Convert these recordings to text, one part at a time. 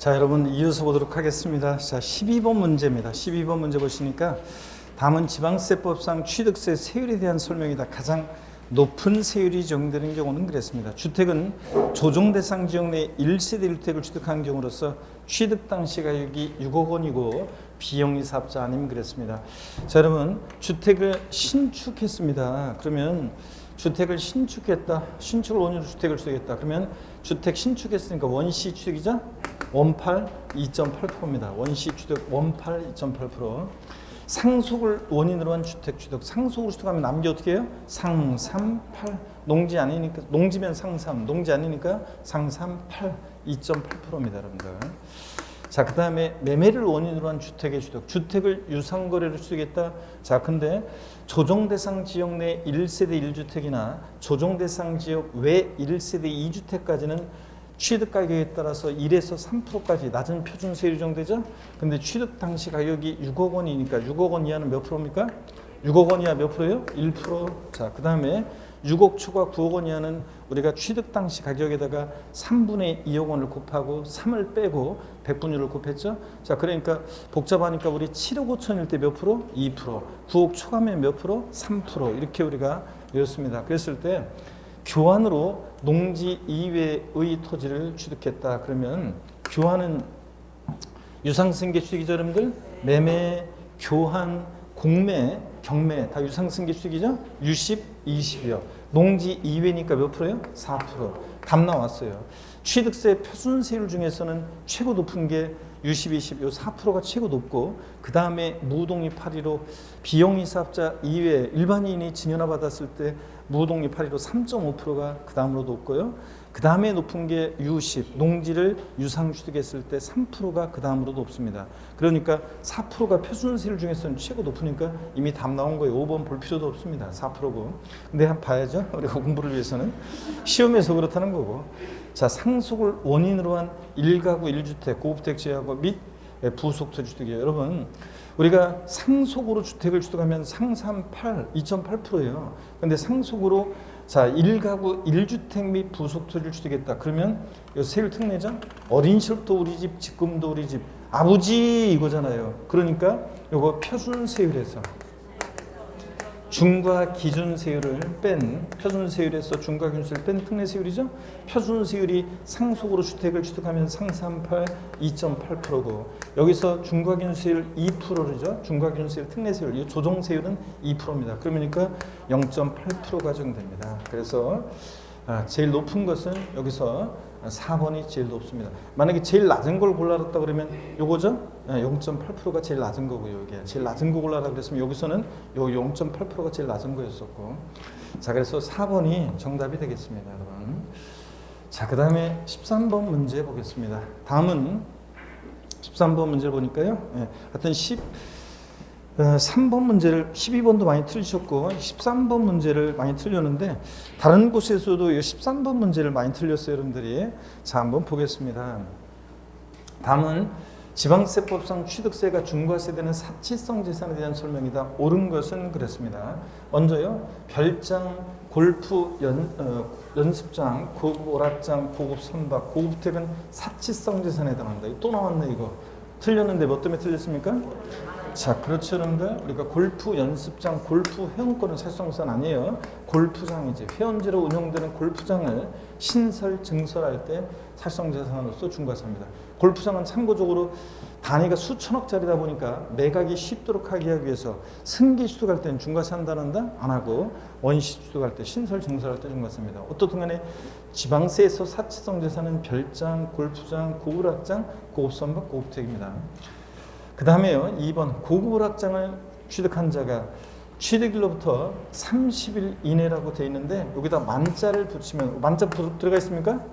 자, 여러분 이어서 보도록 하겠습니다. 자, 12번 문제입니다. 12번 문제 보시니까 다음은 지방세법상 취득세 세율에 대한 설명이다. 가장 높은 세율이 적용되는 경우는 그랬습니다. 주택은 조정 대상 지역 내 1세대 1주택을 취득한 경우로서 취득 당시 가격이 6억 원이고 비영리 사업자 아니면 그랬습니다. 자, 여러분 주택을 신축했습니다. 그러면 주택을 신축했다. 신축을 원유로 주택을 취득했다. 그러면 주택 신축했으니까 원시 취득이자 원팔 2.8%입니다. 원시 취득 원팔 2.8%. 상속을 원인으로 한 주택 취득. 상속으로 취득하면 남기 어떻게 해요? 상삼팔. 농지 아니니까 농지면 상삼, 농지 아니니까 상삼팔 2.8%입니다, 여러분들. 자, 그 다음에 매매를 원인으로 한 주택의 취득. 주택을 유상거래로 취득했다. 자, 근데 조정대상 지역 내 1세대 1주택이나 조정대상 지역 외 1세대 2주택까지는 취득 가격에 따라서 1에서 3%까지 낮은 표준 세율이 정되죠. 근데 취득 당시 가격이 6억 원이니까 6억 원 이하는 몇 프로입니까? 6억 원 이하 몇 프로예요? 1%. 자, 그 다음에 6억 초과 9억 원 이하는 우리가 취득 당시 가격에다가 3분의 2억 원을 곱하고 3을 빼고 백분율을 곱했죠. 자, 그러니까 복잡하니까 우리 7억 5천일 때 몇 프로? 2%. 9억 초과면 몇 프로? 3%. 이렇게 우리가 외웠습니다. 그랬을 때 교환으로 농지 이외의 토지를 취득했다. 그러면 교환은 유상승계 취득이죠, 여러분들? 매매, 교환, 공매, 경매 다 유상승계 취득이죠? 유십, 20이요. 농지 이외니까 몇 프로예요? 4%. 답 나왔어요. 취득세 표준세율 중에서는 최고 높은 게 유십, 20, 요 4%가 최고 높고 그 다음에 무동립 8위로 비영리 사업자 이외 일반인이 증여나 받았을 때 무동립 8위로 3.5%가 그 다음으로 높고요. 그 다음에 높은 게 유십, 농지를 유상 취득했을 때 3%가 그 다음으로 높습니다. 그러니까 4%가 표준세율 중에서는 최고 높으니까 이미 답 나온 거예요. 5번 볼 필요도 없습니다. 4%고. 근데 한번 봐야죠. 우리가 공부를 위해서는. 시험에서 그렇다는 거고. 자, 상속을 원인으로 한 1가구 1주택, 고급택 제하고 및 부속토지 취득이에요. 여러분, 우리가 상속으로 주택을 취득하면 상삼팔 2.8%예요. 근데 상속으로 자, 1가구 1주택 및 부속토지를 취득했다. 그러면 이 세율 특례죠? 어린 시절부터 우리 집, 지금도 우리 집, 아버지 이거잖아요. 그러니까 이거 표준세율에서 중과 기준세율을 뺀 표준세율에서 중과 기준세율을 뺀 특례세율이죠. 표준세율이 상속으로 주택을 취득하면 상삼팔 2.8%고 여기서 중과 기준세율 2%죠. 중과 기준세율 특례세율, 이 조정세율은 2%입니다. 그러니까 0.8%가 적용됩니다. 그래서 제일 높은 것은 여기서 4번이 제일 높습니다. 만약에 제일 낮은 걸 골라놨다 그러면 요거죠? 0.8%가 제일 낮은 거고요. 이게 제일 낮은 거 골라라 그랬으면 여기서는 요 0.8%가 제일 낮은 거였었고. 자, 그래서 4번이 정답이 되겠습니다, 여러분. 자, 그 다음에 13번 문제 보겠습니다. 다음은 13번 문제를 보니까요. 하여튼 3번 문제를 12번도 많이 틀리셨고 13번 문제를 많이 틀렸는데 다른 곳에서도 이 13번 문제를 많이 틀렸어요, 여러분들이. 자, 한번 보겠습니다. 다음은 지방세법상 취득세가 중과세되는 사치성 재산에 대한 설명이다. 옳은 것은 그랬습니다. 먼저요, 별장, 골프 연습장, 고급 오락장, 고급 선박, 고급택은 사치성 재산에 해당한다. 또 나왔네 이거. 틀렸는데 뭐 때문에 틀렸습니까? 자, 그렇죠, 여러분들. 우리가 골프 연습장, 골프 회원권은 사실상 아니에요. 골프장이지. 회원제로 운영되는 골프장을 신설, 증설할 때 사실상 재산으로서 중과세입니다. 골프장은 참고적으로 단위가 수천억짜리다 보니까 매각이 쉽도록 하기 위해서 승기 취득할 때는 중과세 한다는다? 안 하고 원시 취득할 때, 신설, 증설할 때 중과세입니다. 어떻든 간에 지방세에서 사치성 재산은 별장, 골프장, 고급락장, 고급선박, 고급택입니다. 그 다음에요, 2번 고급오락장을 취득한 자가 취득일로부터 30일 이내라고 되어 있는데 여기다 만자를 붙이면 만자 들어가 있습니까?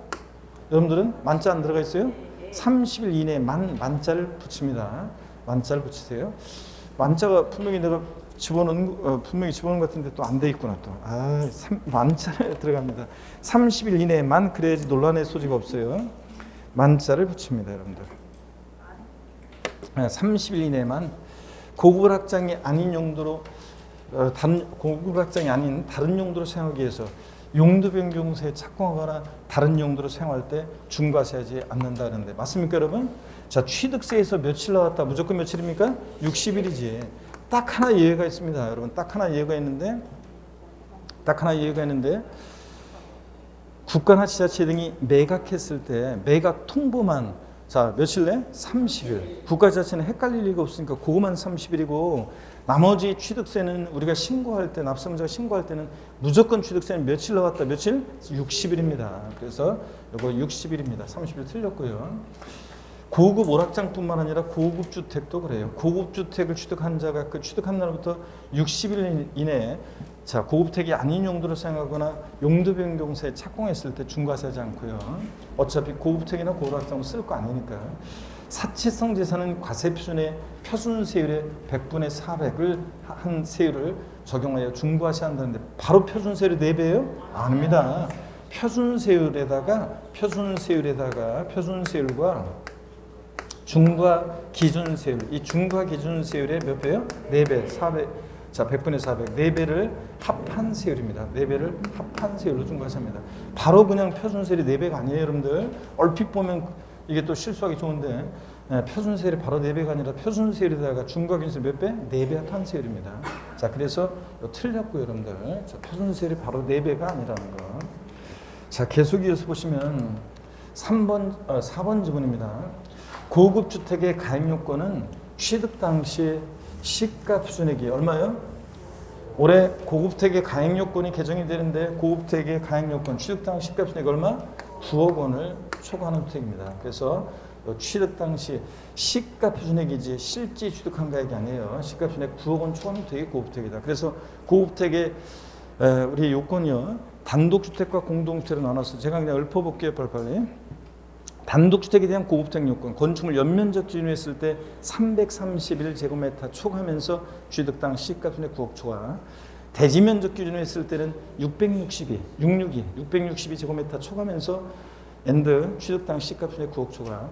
여러분들은 만자 안 들어가 있어요? 30일 이내에 만자를 붙입니다. 만자를 붙이세요. 만자가 분명히 내가 분명히 집어넣은 것 같은데 또 안 돼 있구나 또. 만자를 들어갑니다. 30일 이내에만 그래야지 논란의 소지가 없어요. 만자를 붙입니다, 여러분들. 30일 이내만 고급학장이 아닌 용도로 고급학장이 아닌 다른 용도로 사용하기 위해서 용도 변경세에 착공하거나 다른 용도로 사용할 때 중과세하지 않는다는데 맞습니까 여러분? 자, 취득세에서 며칠 나왔다. 무조건 며칠입니까? 60일이지. 딱 하나 예외가 있습니다. 여러분 딱 하나 예외가 있는데 국가나 지자체 등이 매각했을 때 매각 통보만 자 며칠 내? 30일. 국가 지자체는 헷갈릴 리가 없으니까 그거만 30일이고 나머지 취득세는 우리가 신고할 때 납세문자가 신고할 때는 무조건 취득세는 며칠 나왔다. 며칠? 60일입니다. 그래서 이거 60일입니다. 30일 틀렸고요. 고급 오락장뿐만 아니라 고급 주택도 그래요. 고급 주택을 취득한 자가 그 취득한 날부터 60일 이내에 자 고급택이 아닌 용도로 사용하거나 용도 변경세에 착공했을 때 중과세하지 않고요. 어차피 고급택이나 고오락장을 쓸 거 아니니까. 사치성 재산은 과세 표준의 표준세율의 100분의 400을 한 세율을 적용하여 중과세한다는데 바로 표준세율의 4배예요? 아닙니다. 표준세율과 중과 기준세율, 이 중과 기준세율의 몇 배요? 4배, 4배. 자, 100분의 400, 4배를 합한 세율입니다. 4배를 합한 세율로 중과세합니다. 바로 그냥 표준세율이 4배가 아니에요, 여러분들. 얼핏 보면 이게 또 실수하기 좋은데 표준세율이 바로 4배가 아니라 표준세율에다가 중과 기준세율 몇 배? 4배 합한 세율입니다. 자, 그래서 틀렸고요, 여러분들. 자, 표준세율이 바로 4배가 아니라는 거. 자, 계속 이어서 보시면 4번 지문입니다. 고급 주택의 가입 요건은 취득 당시 시가 표준액이 얼마요? 올해 고급택의 가입 요건이 개정이 되는데 고급택의 가입 요건 취득 당시 시가 표준액 얼마? 9억 원을 초과하는 주택입니다. 그래서 취득 당시 시가 표준액이지 실제 취득한 가액이 아니에요. 시가 표준액 9억 원 초과하는 주택이 고급택이다. 그래서 고급택의 우리 요건이요. 단독주택과 공동주택으로 나눠서 제가 그냥 읊어볼게요. 빨리빨리. 단독주택에 대한 고급택 요건, 건축물 연면적 기준으로 했을 때 331제곱미터 초과하면서 취득당 시가 표준액 9억 초과. 대지면적 기준으로 했을 때는 662제곱미터 초과하면서 엔드 취득당 시가 표준액 9억 초과.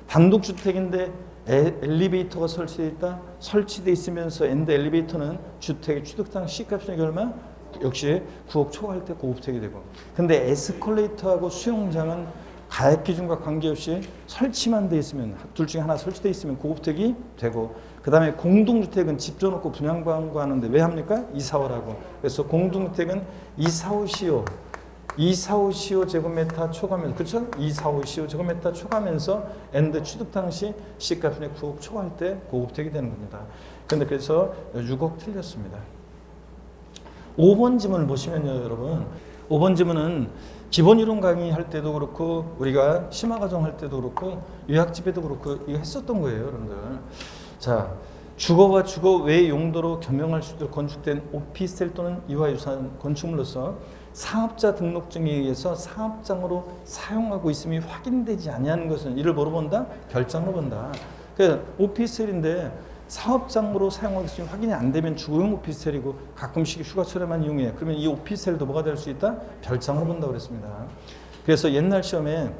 단독주택인데 엘리베이터가 설치되어 있다. 설치되어 있으면서 엔드 엘리베이터는 주택의 취득당 시가 표준액이 얼마? 역시 9억 초과할 때 고급택이 되고. 근데 에스컬레이터하고 수영장은 가액 기준과 관계없이 설치만 돼 있으면 둘 중에 하나 설치돼 있으면 고급택이 되고 그 다음에 공동주택은 집 줘놓고 분양받고 하는데 왜 합니까? 이사오라고. 그래서 공동주택은 2455 제곱미터 초과하면서 그렇죠? 2455 제곱미터 초과하면서 엔드 취득 당시 시가 표준액 9억 초과할 때 고급택이 되는 겁니다. 그런데 그래서 6억 틀렸습니다. 5번 지문을 보시면요, 여러분. 5번 지문은 기본 이론 강의할 때도 그렇고 우리가 심화과정 할 때도 그렇고 유학집에도 그렇고 이거 했었던 거예요, 여러분들. 자, 주거와 주거 외 용도로 겸용할 수 있도록 건축된 오피스텔 또는 이와 유사한 건축물로서 사업자 등록증에 의해서 사업장으로 사용하고 있음이 확인되지 아니하는 것은 이를 뭐로 본다? 별장으로 본다. 그러니까 오피스텔인데 사업장으로 사용하고 있으면 확인이 안 되면 주거용 오피스텔이고 가끔씩 휴가철에만 이용해. 그러면 이 오피스텔도 뭐가 될 수 있다? 별장으로 본다고 그랬습니다. 그래서 옛날 시험에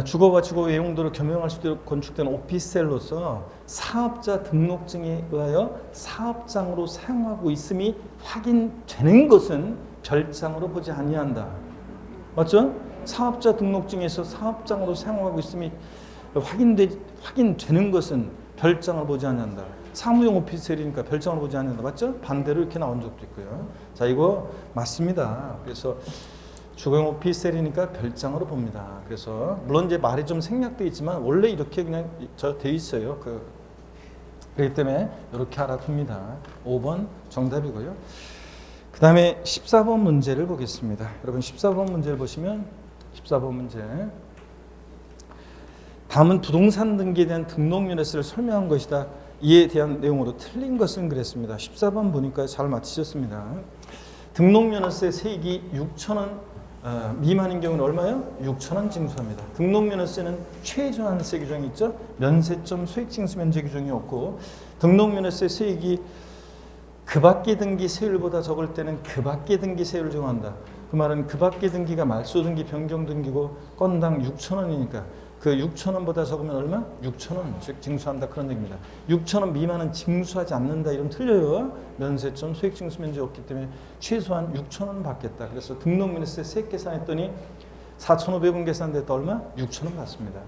주거와 주거 외 용도로 겸용할 수 있도록 건축된 오피스텔로서 사업자 등록증에 의하여 사업장으로 사용하고 있음이 확인되는 것은 별장으로 보지 아니한다. 맞죠? 사업자 등록증에서 사업장으로 사용하고 있음이 확인되는 것은 별장을 보지 않는다. 사무용 오피스텔이니까 별장을 보지 않는다. 맞죠? 반대로 이렇게 나온 적도 있고요. 자, 이거 맞습니다. 그래서 주거용 오피스텔이니까 별장으로 봅니다. 그래서 물론 이제 말이 좀 생략되어 있지만 원래 이렇게 그냥 돼 있어요. 그렇기 때문에 이렇게 알아둡니다. 5번 정답이고요. 그 다음에 14번 문제를 보겠습니다. 여러분 14번 문제를 보시면 14번 문제. 다음은 부동산 등기에 대한 등록연회세를 설명한 것이다. 이에 대한 내용으로 틀린 것은 그랬습니다. 14번 보니까 잘 맞히셨습니다. 등록연회세 세액이 6,000원 미만인 경우는 얼마요? 6,000원 징수합니다. 등록연회세는 최저한세 규정이 있죠. 면세점 소액징수 면제 규정이 없고 등록연회세 세액이 그 밖의 등기 세율보다 적을 때는 그 밖의 등기 세율을 정한다. 그 말은 그 밖의 등기가 말소 등기, 변경 등기고 건당 6,000원이니까 그 6,000원보다 적으면 얼마? 6,000원 즉 징수한다 그런 얘기입니다. 6,000원 미만은 징수하지 않는다 이러면 틀려요. 면세점 소액징수 면제 없기 때문에 최소한 6,000원 받겠다. 그래서 등록면허세 세액 계산했더니 4,500원 계산됐다 얼마? 6,000원 받습니다.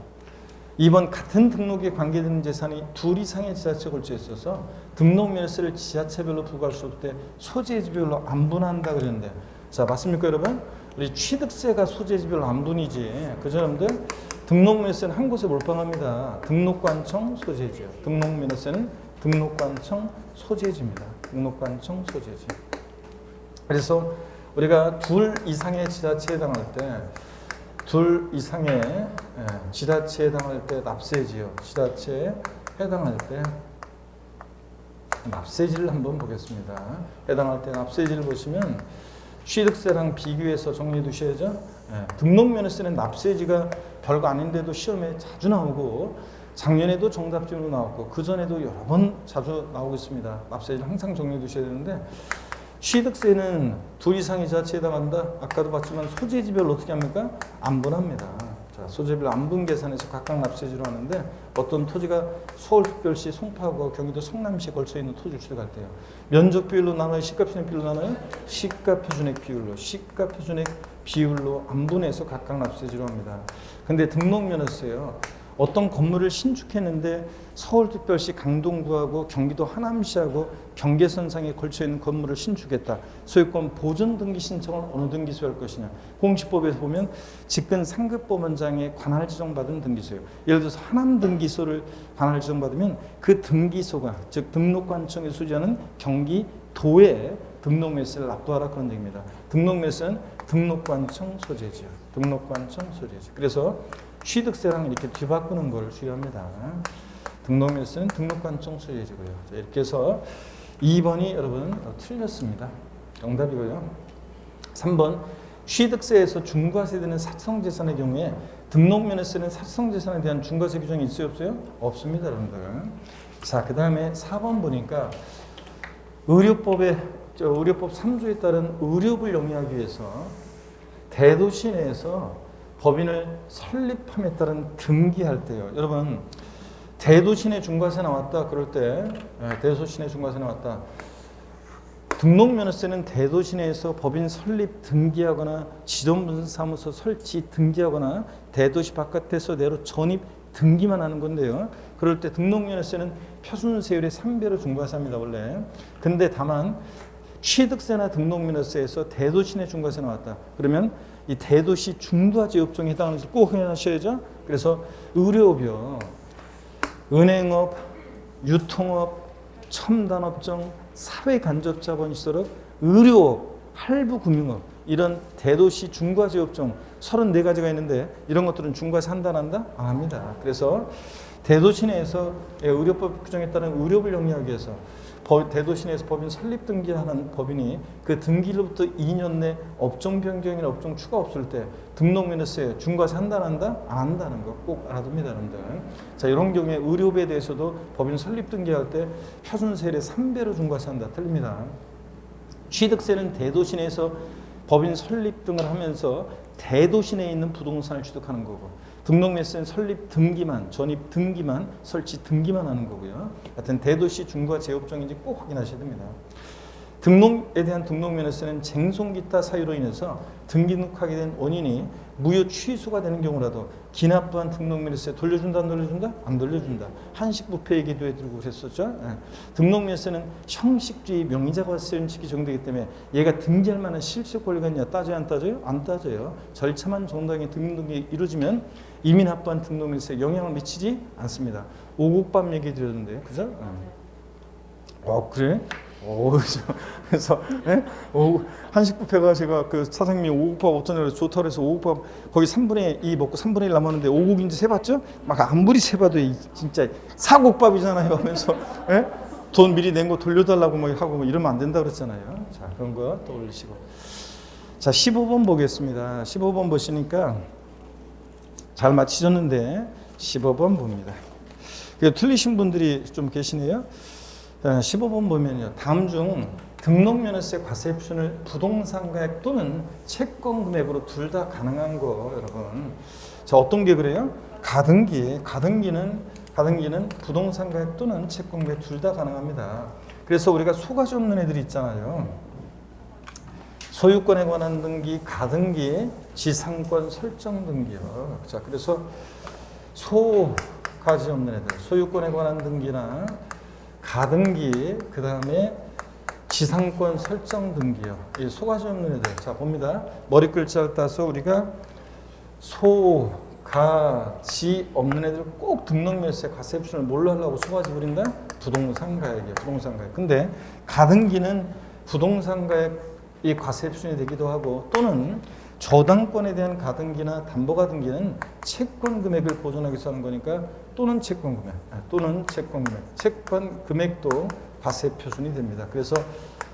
이번 같은 등록에 관계되는 재산이 둘 이상의 지자체에 걸쳐 있어서 등록면허세를 지자체별로 부과할 수 없을 때 소재지별로 안 분한다 그랬는데, 자 맞습니까 여러분? 우리 취득세가 소재지별로 안 분이지. 그죠 여러분들? 등록면허세는 한 곳에 몰빵합니다. 등록관청 소재지요. 등록면허세는 등록관청 소재지입니다. 등록관청 소재지. 그래서 우리가 둘 이상의 지자체에 해당할 때, 둘 이상의 지자체에 해당할 때 납세지요. 지자체에 해당할 때 납세지를 한번 보겠습니다. 해당할 때 납세지를 보시면 취득세랑 비교해서 정리해 두셔야죠. 등록면허세는 납세지가 별거 아닌데도 시험에 자주 나오고 작년에도 정답지로 나왔고 그전에도 여러 번 자주 나오고 있습니다. 납세지를 항상 정리해 두셔야 되는데, 취득세는 둘 이상의 지자체에 해당한다. 아까도 봤지만 소재지별로 어떻게 합니까? 안 분합니다. 자, 소재별 안분 계산해서 각각 납세지로 하는데, 어떤 토지가 서울특별시 송파구, 경기도 성남시에 걸쳐 있는 토지를 취득할 때요. 면적 비율로 나눠요? 시가 표준액 비율로 나눠요? 시가 표준액 비율로, 시가 표준액 비율로 안분해서 각각 납세지로 합니다. 근데 등록면허세요. 어떤 건물을 신축했는데 서울특별시 강동구하고 경기도 하남시하고 경계선상에 걸쳐있는 건물을 신축했다. 소유권 보존 등기 신청을 어느 등기소에 할 것이냐. 공시법에서 보면 직근 상급법원장에 관할 지정받은 등기소예요. 예를 들어서 하남 등기소를 관할 지정받으면 그 등기소가, 즉 등록관청에 소지하는 경기도에 등록면허세를 납부하라 그런 얘기입니다. 등록면허세는 등록관청 소재지요. 등록관청 소재지. 그래서 취득세랑 이렇게 뒤바꾸는 걸 주의합니다. 등록면허세는 등록관청 소재지고요. 자, 이렇게 해서 2번이 여러분 틀렸습니다. 정답이고요. 3번 취득세에서 중과세되는 사성재산의 경우에 등록면허세는 사성재산에 대한 중과세 규정이 있어요 없어요? 없습니다 여러분들. 자, 그 다음에 4번 보니까 의료법 3조에 따른 의료업을 영위하기 위해서 대도시 내에서 법인을 설립함에 따른 등기할 때요. 여러분 대도시 내 중과세 나왔다 그럴 때, 대도시 내 중과세 나왔다. 등록면허세는 대도시 내에서 법인 설립 등기하거나 지정분사무소 설치 등기하거나 대도시 바깥에서 내로 전입 등기만 하는 건데요. 그럴 때 등록면허세는 표준세율의 3배로 중과세합니다 원래. 근데 다만 취득세나 등록면허세에서 대도시 내 중과세 나왔다. 그러면 이 대도시 중과제 업종에 해당하는지 꼭 확인하셔야죠. 그래서 의료업이요, 은행업, 유통업, 첨단업종, 사회간접자본시설업, 의료업, 할부금융업, 이런 대도시 중과제 업종 34가지가 있는데 이런 것들은 중과세 한다 안 한다? 안 합니다. 그래서 대도시 내에서 의료법 규정에 따른 의료업을 영위하기 위해서 대도시 내에서 법인 설립 등기하는 법인이 그 등기로부터 2년 내 업종 변경이나 업종 추가 없을 때 등록면허세 중과세 한다 안 한다? 안 한다는 거 꼭 알아둡니다 여러분들. 자, 이런 경우에 의료업에 대해서도 법인 설립 등기할 때 표준세율의 3배로 중과세한다. 틀립니다. 취득세는 대도시 내에서 법인 설립 등을 하면서 대도시 내에 있는 부동산을 취득하는 거고, 등록면허세는 설립 등기만, 전입 등기만, 설치 등기만 하는 거고요. 하여튼 대도시 중과제 업종인지 꼭 확인하셔야 됩니다. 등록에 대한 등록면허세는 쟁송 기타 사유로 인해서 등기하게 된 원인이 무효 취소가 되는 경우라도 기납부한 등록면허세 돌려준다 안 돌려준다? 안 돌려준다. 한식부패 얘기도 해드리고 그랬었죠. 등록면허세는 형식주의 명의자가 세율칙이 정되기 때문에 얘가 등기할 만한 실적 권리가 있냐 따져요 안 따져요? 안 따져요. 절차만 정당하게 등록이 이루어지면 이미 납부한 등록면허세에 영향을 미치지 않습니다. 오국밥 얘기 드렸는데 그죠? 그래? 그래서 한식뷔페가 제가 그 사장님이 오국밥 어떤 애로 좋다고 해서 오국밥 거기 3분의 2 먹고 3분의 1 남았는데 오국인지 세봤죠? 막 아무리 세봐도 진짜 사국밥이잖아요 하면서 돈 미리 낸 거 돌려달라고 막 하고 이러면 안 된다 그랬잖아요. 자, 그런 거 떠올리시고. 자, 15번 보겠습니다. 15번 보시니까 잘 맞히셨는데 15번 봅니다. 틀리신 분들이 좀 계시네요. 15번 보면요. 다음 중 등록면허세 과세 표준을 부동산 가액 또는 채권 금액으로 둘 다 가능한 거 여러분. 자, 어떤 게 그래요? 가등기는 부동산 가액 또는 채권 금액 둘 다 가능합니다. 그래서 우리가 소가지 없는 애들이 있잖아요. 소유권에 관한 등기, 가등기, 지상권 설정 등기요. 자, 그래서 소가지 없는 애들, 소유권에 관한 등기나 가등기, 그 다음에 지상권 설정 등기요. 이 소가지 없는 애들. 자, 봅니다. 머리 글자를 따서 우리가 소가지 없는 애들 꼭 등록명세 과세표준을 뭘로 하려고 소가지 부린다? 부동산 가액이에요. 부동산 가액. 근데 가등기는 부동산 가액이 과세표준이 되기도 하고 또는 저당권에 대한 가등기나 담보가등기는 채권 금액을 보존하기 위해서 하는 거니까 또는 채권 금액도 과세 표준이 됩니다. 그래서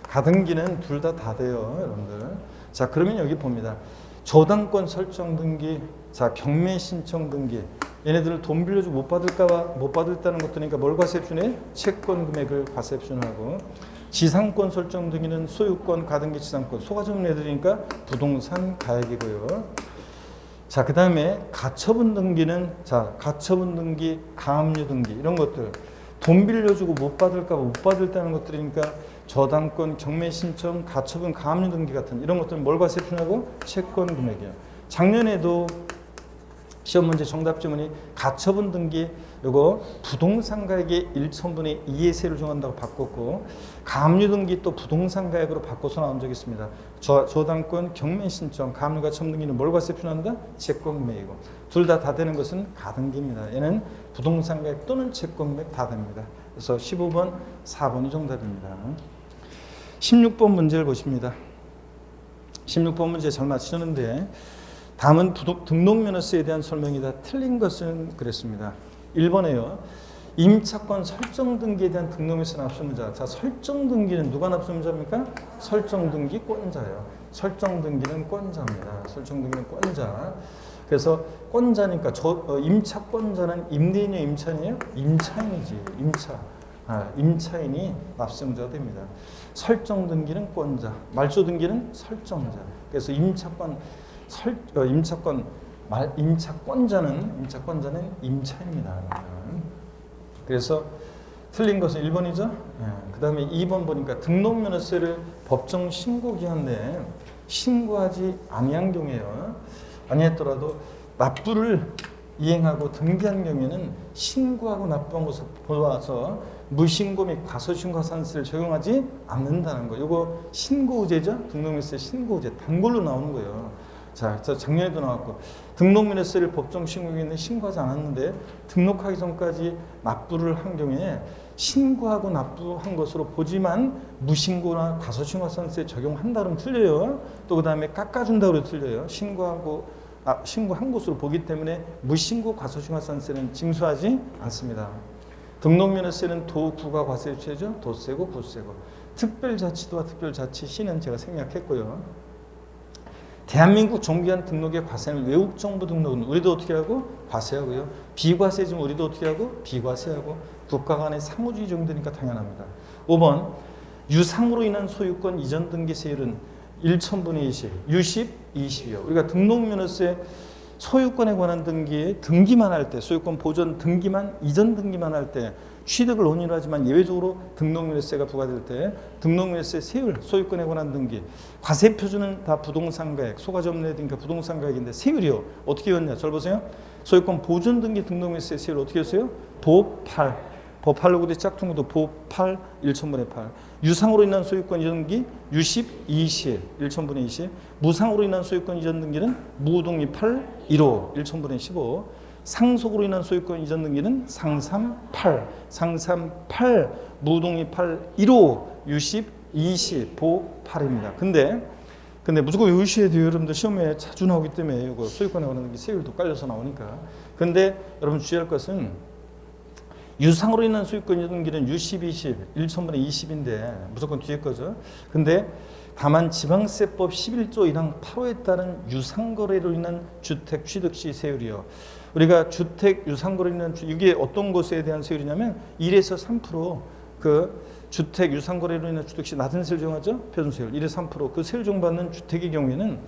가등기는 둘 다 돼요, 여러분들. 자, 그러면 여기 봅니다. 저당권 설정 등기, 자, 경매 신청 등기. 얘네들을 돈 빌려주고 못 받을다는 것들이니까 뭘 과세 표준해? 채권 금액을 과세 표준하고, 지상권 설정 등기는 소유권, 가등기, 지상권, 소가지 없는 애들이니까 부동산 가액이고요. 자, 그 다음에 가처분 등기는, 자, 가처분 등기, 가압류 등기, 이런 것들. 돈 빌려주고 못 받을다는 것들이니까 저당권, 경매 신청, 가처분, 가압류 등기 같은 이런 것들은 뭘 과세 표준하고? 채권 금액이에요. 작년에도 시험 문제 정답 지문이 가처분 등기 요거 부동산 가액의 1,000분의 2의 세를 정한다고 바꿨고, 가압류 등기 또 부동산 가액으로 바꿔서 나온 적이 있습니다. 저당권, 경매 신청, 가압류 가처분 등기는 뭘 과세 표준한다? 채권 금액이고, 둘 다 되는 것은 가등기입니다. 얘는 부동산 가액 또는 채권 금액 다 됩니다. 그래서 15번, 4번이 정답입니다. 16번 문제를 보십니다. 16번 문제 잘 맞추셨는데 다음은 등록면허세에 대한 설명이다. 틀린 것은 그랬습니다. 1번에요. 임차권 설정 등기에 대한 등록면허세 납부문자. 자, 설정 등기는 누가 납부문자입니까? 설정 등기권자예요. 설정 등기는 권자입니다. 설정 등기는 권자. 그래서 권자니까 임차권자는 임대인이에요, 임차인이에요? 임차인이지. 임차인이 납세문자가 됩니다. 설정 등기는 권자, 말소 등기는 설정자. 그래서 임차권자는 임차입니다. 그래서 틀린 것은 1번이죠. 그 다음에 2번 보니까 등록면허세를 법정 신고기한 내에 신고하지 아니한 경우에요. 아니했더라도 납부를 이행하고 등기한 경우에는 신고하고 납부한 것을 보아서 무신고 및 과소신고가산세를 적용하지 않는다는 거. 이거 신고의제죠. 등록면허세 신고의제 단골로 나오는 거예요. 자, 작년에도 나왔고, 등록면허세를 법정 신고기에는 신고하지 않았는데 등록하기 전까지 납부를 한 경우에 신고하고 납부한 것으로 보지만 무신고나 과소신고가산세 적용한다 그러면 틀려요. 또 그 다음에 깎아준다 그러면 틀려요. 신고한 것으로 보기 때문에 무신고 과소신고가산세는 징수하지 않습니다. 등록면허세는 도, 구가 과세유체죠. 도세고 구세고. 특별자치도와 특별자치시는 제가 생략했고요. 대한민국 정기한 등록의 과세는 외국정부 등록은 우리도 어떻게 하고? 과세하고요. 비과세지만 우리도 어떻게 하고? 비과세하고. 국가 간의 상호주의 정도니까 당연합니다. 5번 유상으로 인한 소유권 이전 등기세율은 1,000분의 20, 60, 20이요. 우리가 등록면허세 소유권에 관한 등기만 할 때, 소유권 보존 등기만, 이전 등기만 할 때 취득을 원인으로 하지만 예외적으로 등록면허세가 부과될 때 등록면허세 세율, 소유권에 관한 등기, 과세 표준은 다 부동산 가액, 소가지 없는 애니까 부동산 가액인데 세율이요. 어떻게 였냐? 잘 보세요. 소유권 보존 등기 등록면허세 세율 어떻게 했어요? 보8. 보8로고도 짝퉁도 보8 1,000분의 8. 유상으로 인한 소유권 이전 등기 60, 20 1,000분의 20. 무상으로 인한 소유권 이전 등기는 무동이 8, 15 1,000분의 15. 상속으로 인한 소유권 이전 등기는 상삼8 무동이 8, 15 60, 20 보8입니다. 근데 무조건 외우셔야 돼요. 여러분들 시험에 자주 나오기 때문에 이거 소유권에 관한 등기 세율도 깔려서 나오니까. 근데 여러분 주의할 것은 유상으로 인한 소유권 이전 등기는 60, 20 1,000분의 20인데 무조건 뒤에 거죠. 근데 다만 지방세법 11조 1항 8호에 따른 유상거래로 인한 주택 취득시 세율이요. 우리가 주택 유상거래로 인한 이게 어떤 것에 대한 세율이냐면 1에서 3% 그 주택 유상거래로 인한 취득시 낮은 세율 정하죠. 표준세율 1에서 3% 그 세율 정받는 주택의 경우에는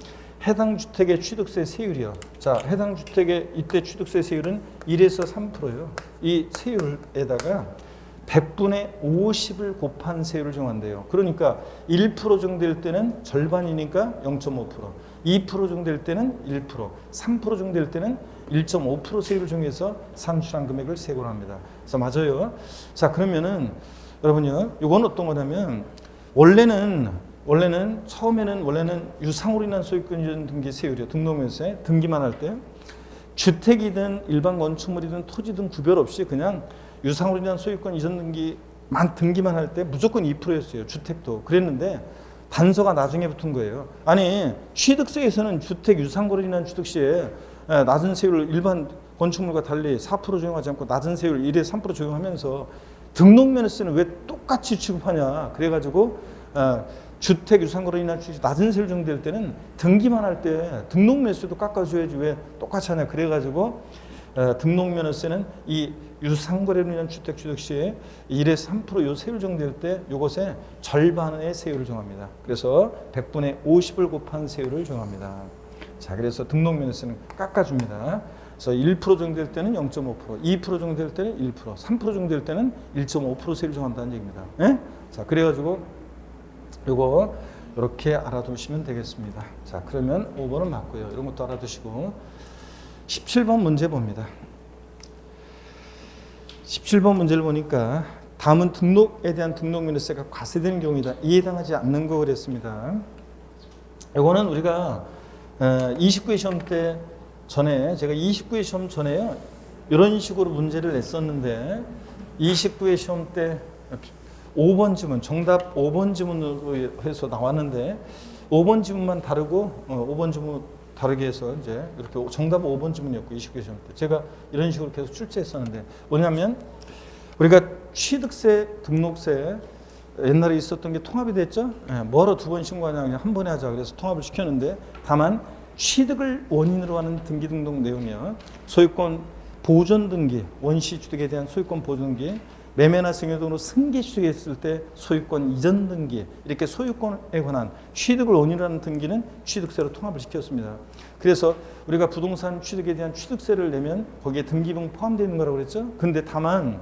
해당 주택의 취득세 세율이요. 자, 해당 주택의 이때 취득세 세율은 1에서 3%예요. 이 세율에다가 100분의 50을 곱한 세율을 정한대요. 그러니까 1% 정도 될 때는 절반이니까 0.5%, 2% 정도 될 때는 1%, 3% 정도 될 때는 1.5% 세율을 정해서 산출한 금액을 세고를 합니다. 그래서 맞아요. 자, 그러면은 여러분요, 이건 어떤 거냐면 원래는 처음에는 유상으로 인한 소유권 이전 등기 세율이요. 등록면세 등기만 할 때 주택이든 일반 건축물이든 토지든 구별 없이 그냥 유상으로 인한 소유권 이전 등기만 할 때 무조건 2%였어요. 주택도 그랬는데 단서가 나중에 붙은 거예요. 아니, 취득세에서는 주택 유상으로 인한 취득시에 낮은 세율을 일반 건축물과 달리 4% 적용하지 않고 낮은 세율 1에서 3% 적용하면서 등록면세는 왜 똑같이 취급하냐. 그래가지고 주택 유상으로 인한 취득 낮은 세율 정도 될 때는 등기만 할 때 등록면세도 깎아줘야지 왜 똑같이 하냐. 그래가지고 등록면허세는 이 유상거래로 인한 주택 취득 시에 1에서 3%요 세율 정도 될 때 요것의 절반의 세율을 정합니다. 그래서 100분의 50을 곱한 세율을 정합니다. 자, 그래서 등록면허세는 깎아줍니다. 그래서 1% 정도 될 때는 0.5%, 2% 정도 될 때는 1%, 3% 정도 될 때는 1.5% 세율을 정한다는 얘기입니다. 예? 자, 그래가지고 요거 이렇게 알아두시면 되겠습니다. 자, 그러면 5번은 맞고요. 이런 것도 알아두시고 17번 문제 봅니다. 17번 문제를 보니까 다음은 등록에 대한 등록면허세가 과세되는 경우이다. 이해당하지 않는 거 그랬습니다. 이거는 우리가 29회 시험 때 전에 제가 29회 시험 전에요. 이런 식으로 문제를 냈었는데 29회 시험 때 5번 지문 정답 5번 지문으로 해서 나왔는데 5번 지문만 다르고 5번 지문 다르게 해서 이제 이렇게 정답은 5번 지문이었고 29회 시험 때 제가 이런 식으로 계속 출제했었는데 뭐냐면 우리가 취득세, 등록세 옛날에 있었던 게 통합이 됐죠. 뭐하러 두 번 신고하냐 그냥 한 번에 하자 그래서 통합을 시켰는데 다만 취득을 원인으로 하는 등기 등록 내용이요. 소유권 보존 등기, 원시 취득에 대한 소유권 보존 등기, 매매나 증여 등으로 승계 취득했을 때 소유권 이전 등기 이렇게 소유권에 관한 취득을 원인으로 하는 등기는 취득세로 통합을 시켰습니다. 그래서 우리가 부동산 취득에 대한 취득세를 내면 거기에 등기분 포함되어 있는 거라고 그랬죠. 근데 다만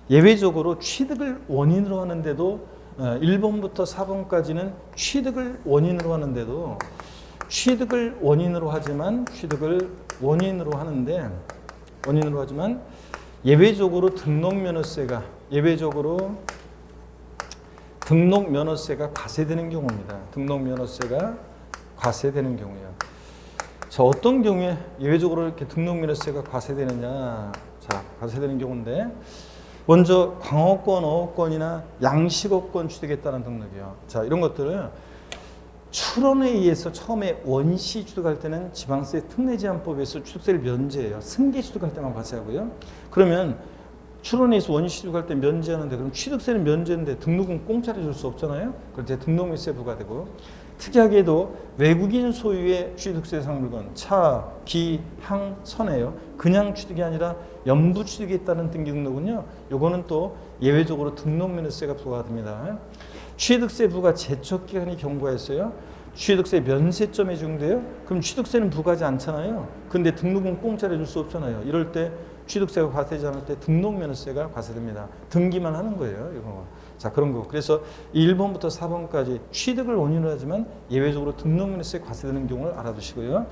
예외적으로 취득을 원인으로 하는데도 1번부터 4번까지는 취득을 원인으로 하는데도 취득을 원인으로 하지만 예외적으로 등록면허세가 과세되는 경우입니다. 등록면허세가 과세되는 경우요. 자, 어떤 경우에 예외적으로 이렇게 등록면허세가 과세되느냐? 자, 과세되는 경우인데 먼저 광업권, 어업권이나 양식업권 취득에 따른 등록이요. 자, 이런 것들을 출원에 의해서 처음에 원시 취득할 때는 지방세 특례제한법에서 취득세를 면제해요. 승계 취득할 때만 과세하고요. 그러면 출원에 의해서 원시 취득할 때 면제하는데 그럼 취득세는 면제인데 등록은 공짜로 줄 수 없잖아요. 그럴 때 등록물세 부과되고 특이하게도 외국인 소유의 취득세 대상 물건 차, 기, 항, 선에요. 그냥 취득이 아니라 연부 취득에 따른 등기 등록은요. 요거는 또 예외적으로 등록면허세가 부과됩니다. 취득세 부과 제척 기간이 경과했어요. 취득세 면세점에 적용돼요. 그럼 취득세는 부과하지 않잖아요. 근데 등록은 공짜로 줄 수 없잖아요. 이럴 때 취득세가 과세되지 않을 때 등록면허세가 과세됩니다. 등기만 하는 거예요. 이거. 자, 그런 거. 그래서 1번부터 4번까지 취득을 원인으로 하지만 예외적으로 등록면허세 과세되는 경우를 알아두시고요.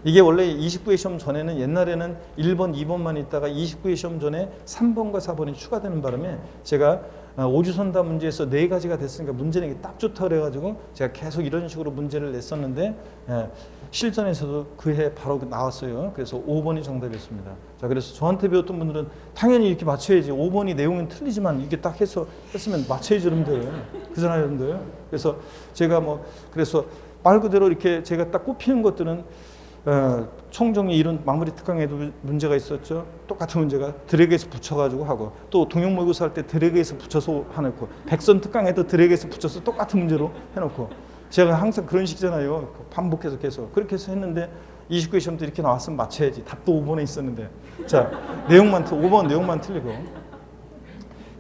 이게 원래 29회 시험 전에는 옛날에는 1번, 2번만 있다가 29회 시험 전에 3번과 4번이 추가되는 바람에 제가 오주선다 문제에서 4가지가 됐으니까 문제 내기 딱 좋다 그래가지고 제가 계속 이런 식으로 문제를 냈었는데 실전에서도 그해 바로 나왔어요. 그래서 5번이 정답이었습니다. 자, 그래서 저한테 배웠던 분들은 당연히 이렇게 맞춰야지. 5번이 내용은 틀리지만 이게 딱 해서 했으면 맞춰야지 여러분들. 그잖아요, 여러분들. 그래서 제가 그래서 말 그대로 이렇게 제가 딱 꼽히는 것들은 총정리 이론 마무리 특강에도 문제가 있었죠. 똑같은 문제가 드래그에서 붙여가지고 하고 또 동형 모의고사 할 때 드래그에서 붙여서 해놓고 백선 특강에도 드래그에서 붙여서 똑같은 문제로 해놓고 제가 항상 그런 식이잖아요. 반복해서 계속 그렇게 해서 했는데 29회 시험 때 이렇게 나왔으면 맞춰야지. 답도 5번에 있었는데 자, 5번 내용만 틀리고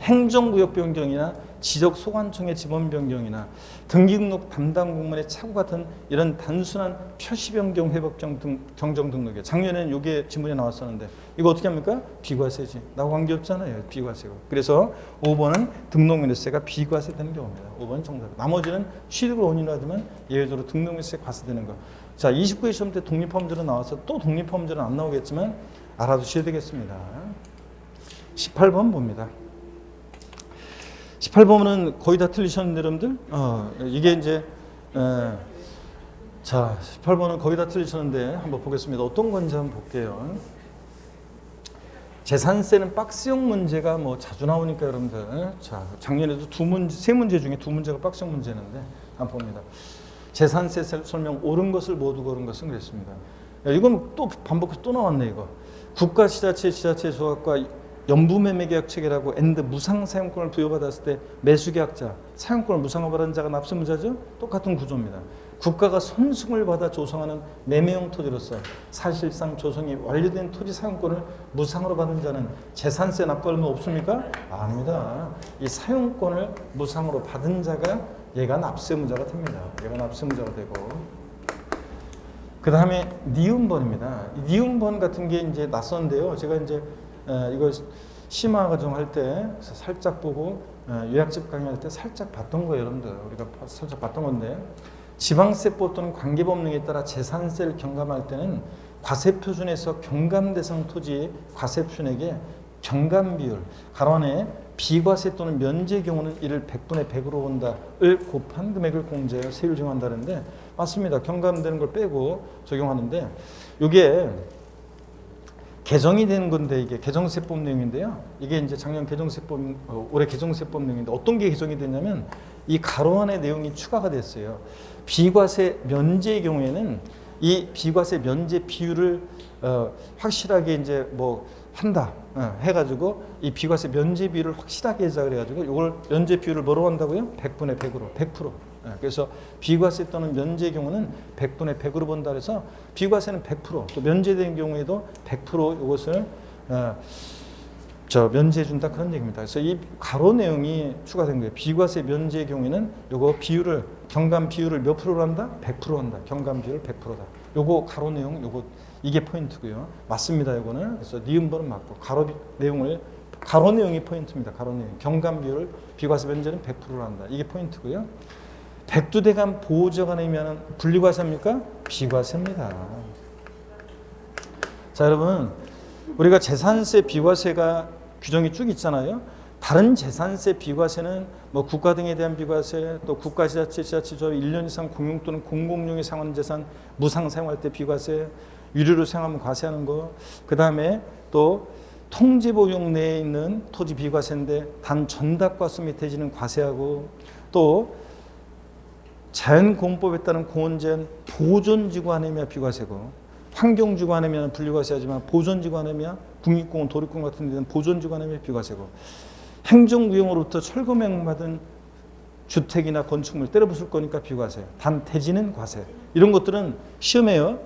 행정구역 변경이나 지적소관청의 지번 변경이나 등기등록 담당 공무원의 착오 같은 이런 단순한 표시 변경 회복 경정 등록이에요. 작년에는 이게 지문에 나왔었는데 이거 어떻게 합니까? 비과세지. 나하고 관계없잖아요. 비과세가. 그래서 5번은 등록면세가 비과세되는 경우입니다. 5번 정답. 나머지는 취득을 원인으로 하지만 예외적으로 등록면세 과세되는 거. 자, 29회 시험 때 독립범죄로 나와서 또 독립범죄는 안 나오겠지만 알아두셔야 되겠습니다. 18번 봅니다. 18번은 거의 다 틀리셨는데 여러분들 이게 이제 자 18번은 거의 다 틀리셨는데 한번 보겠습니다. 어떤 건지 한번 볼게요. 재산세는 박스형 문제가 뭐 자주 나오니까 여러분들 자 작년에도 세 문제 중에 두 문제가 박스형 문제였는데 한번 봅니다. 재산세 설명 옳은 것을 모두 고른 것은 그랬습니다. 이건 또 반복해서 또 나왔네 이거. 국가 지자체 조합과 연부매매계약 체결하고 엔드 무상 사용권을 부여받았을 때 매수계약자, 사용권을 무상으로 받은 자가 납세무자죠? 똑같은 구조입니다. 국가가 선승을 받아 조성하는 매매용 토지로서 사실상 조성이 완료된 토지 사용권을 무상으로 받은 자는 재산세 납부 얼마 없습니까? 아닙니다. 이 사용권을 무상으로 받은 자가 얘가 납세무자가 됩니다. 얘가 납세무자가 되고 그 다음에 니은번입니다. 니은번 같은 게 이제 낯선데요. 제가 이제 이거 심화 과정 할 때 살짝 보고 요약집 강의할 때 살짝 봤던 거예요, 여러분들. 우리가 살짝 봤던 건데 지방세법 또는 관계법령에 따라 재산세를 경감할 때는 과세표준에서 경감 대상 토지의 과세표준액의 경감 비율 가로안에 비과세 또는 면제의 경우는 이를 100분의 100으로 본다를 곱한 금액을 공제하여 세율 정한다는데 맞습니다. 경감되는 걸 빼고 적용하는데 이게 개정이 되는 건데 이게 개정세법 내용인데요. 이게 이제 작년 개정세법 올해 개정세법 내용인데 어떤 게 개정이 됐냐면 이 가로안의 내용이 추가가 됐어요. 비과세 면제의 경우에는 이 비과세 면제 비율을 확실하게 이제 뭐 한다 해가지고 이 비과세 면제 비율을 확실하게 하자 그래가지고 이걸 면제 비율을 뭐로 한다고요? 100분의 100으로 100%. 그래서 비과세 또는 면제의 경우는 100분의 100으로 본다 그래서 비과세는 100%, 또 면제된 경우에도 100% 이것을 면제해 준다 그런 얘기입니다. 그래서 이 가로 내용이 추가된 거예요. 비과세 면제의 경우에는 요거 비율을 경감 비율을 몇 프로로 한다? 100% 한다. 경감 비율 100%다. 요거 가로 내용 요거 이게 포인트고요. 맞습니다. 요거는 그래서 니은번은 맞고 가로 내용이 포인트입니다. 가로 내용 경감 비율을 비과세 면제는 100%로 한다. 이게 포인트고요. 백두대간 보호자가 내면 분리과세입니까? 비과세입니다. 자, 여러분 우리가 재산세 비과세가 규정이 쭉 있잖아요. 다른 재산세 비과세는 뭐 국가 등에 대한 비과세, 또 국가 지자체 지자체조 1년 이상 공용 또는 공공용의 상환 재산 무상 사용할 때 비과세, 유료로 사용하면 과세하는 거. 그다음에 또 통제보용 내에 있는 토지 비과세인데 단 전답과수 및 대지는 과세하고 또 자연공법에 따른 공원제한 보존지구 안에면 비과세고 환경지구 안에면 분리과세하지만 보존지구 안에면 국립공원, 도립공원 같은 데는 보존지구 안에면 비과세고 행정구역으로부터 철거명받은 주택이나 건축물 때려부술 거니까 비과세. 단 대지는 과세. 이런 것들은 시험에요.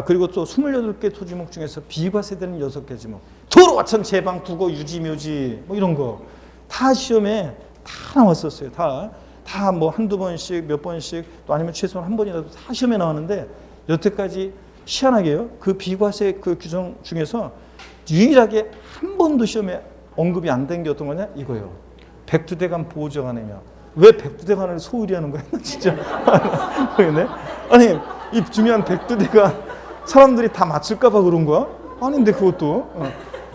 그리고 또 28개 토지목 중에서 비과세되는 6개 지목. 도로, 하천, 제방, 국어, 유지, 묘지 뭐 이런 거 다 시험에 다 나왔었어요. 다 뭐 한두 번씩 몇 번씩 또 아니면 최소한 한 번이라도 다 시험에 나왔는데 여태까지 희한하게요. 그 비과세 그 규정 중에서 유일하게 한 번도 시험에 언급이 안 된 게 어떤 거냐? 이거예요. 백두대간 보호자관이며 왜 백두대간을 소홀히 하는 거야? 진짜. 아니 이 중요한 백두대간 사람들이 다 맞출까 봐 그런 거야? 아닌데 그것도.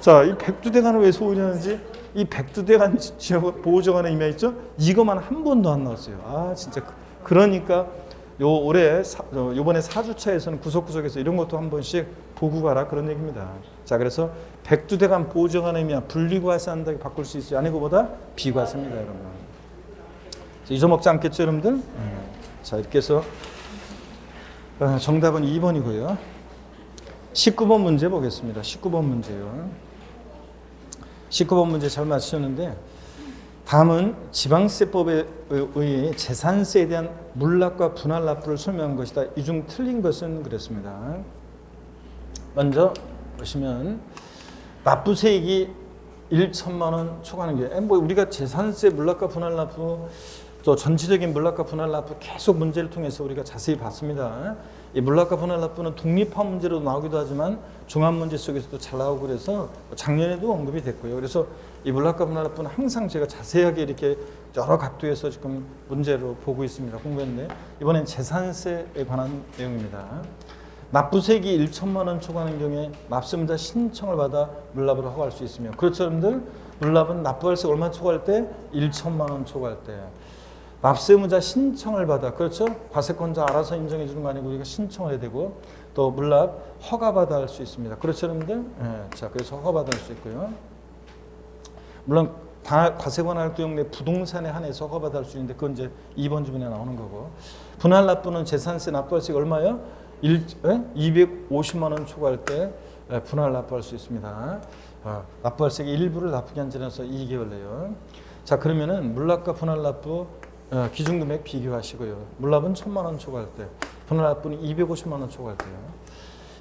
자, 이 백두대간을 왜 소홀히 하는지 이 백두대간 지역 보호자관에 임해 있죠? 이것만 한 번도 안 나왔어요. 아 진짜 그러니까 올해 요번에 4주차에서는 구석구석에서 이런 것도 한 번씩 보고 가라 그런 얘기입니다. 자, 그래서 백두대간 보호자관에 임해 분리과세한다고 바꿀 수 있어요. 아니 그보다 비과세입니다, 여러분. 잊어먹지 않겠죠, 여러분들? 자, 이렇게 해서 정답은 2번이고요. 19번 문제 보겠습니다. 19번 문제요. 19번 문제 잘 맞추셨는데 다음은 지방세법에 의해 재산세에 대한 물납과 분할 납부를 설명한 것이다. 이 중 틀린 것은 그랬습니다. 먼저 보시면 납부세액이 1천만 원 초과하는 게 뭐 우리가 재산세, 물납과 분할납부, 또 전체적인 물납과 분할납부 계속 문제를 통해서 우리가 자세히 봤습니다. 이 물납과 분할납부는 독립한 문제로 나오기도 하지만 종합 문제 속에서도 잘 나오고 그래서 작년에도 언급이 됐고요. 그래서 이 물납과 분할납부는 항상 제가 자세하게 이렇게 여러 각도에서 지금 문제로 보고 있습니다. 공부했는데 이번엔 재산세에 관한 내용입니다. 납부세액이 1천만 원 초과하는 경우에 납세의무자 신청을 받아 물납을 허가할 수 있으며, 그렇죠 여러분들? 물납은 납부할세 얼마 초과할 때? 1천만 원 초과할 때. 납세의무자 신청을 받아, 그렇죠? 과세권자 알아서 인정해 주는 거 아니고 우리가 신청을 해야 되고, 또 물납 허가받아 할 수 있습니다. 그렇죠 여러분들? 자, 그래서 허가받아 할 수 있고요. 물론 과세관할 구역 내 부동산에 한해서 허가받아 할 수 있는데 그건 이제 2번 지문에 나오는 거고, 분할납부는 재산세 납부할세가 얼마예요? 250만 원 초과할 때 분할 납부할 수 있습니다. 납부할세의 일부를 납부기한 지나서 2개월 내요. 자, 그러면은 물납과 분할 납부 기준금액 비교하시고요. 물납은 1,000만 원 초과할 때, 분할 납부는 250만 원 초과할 때요.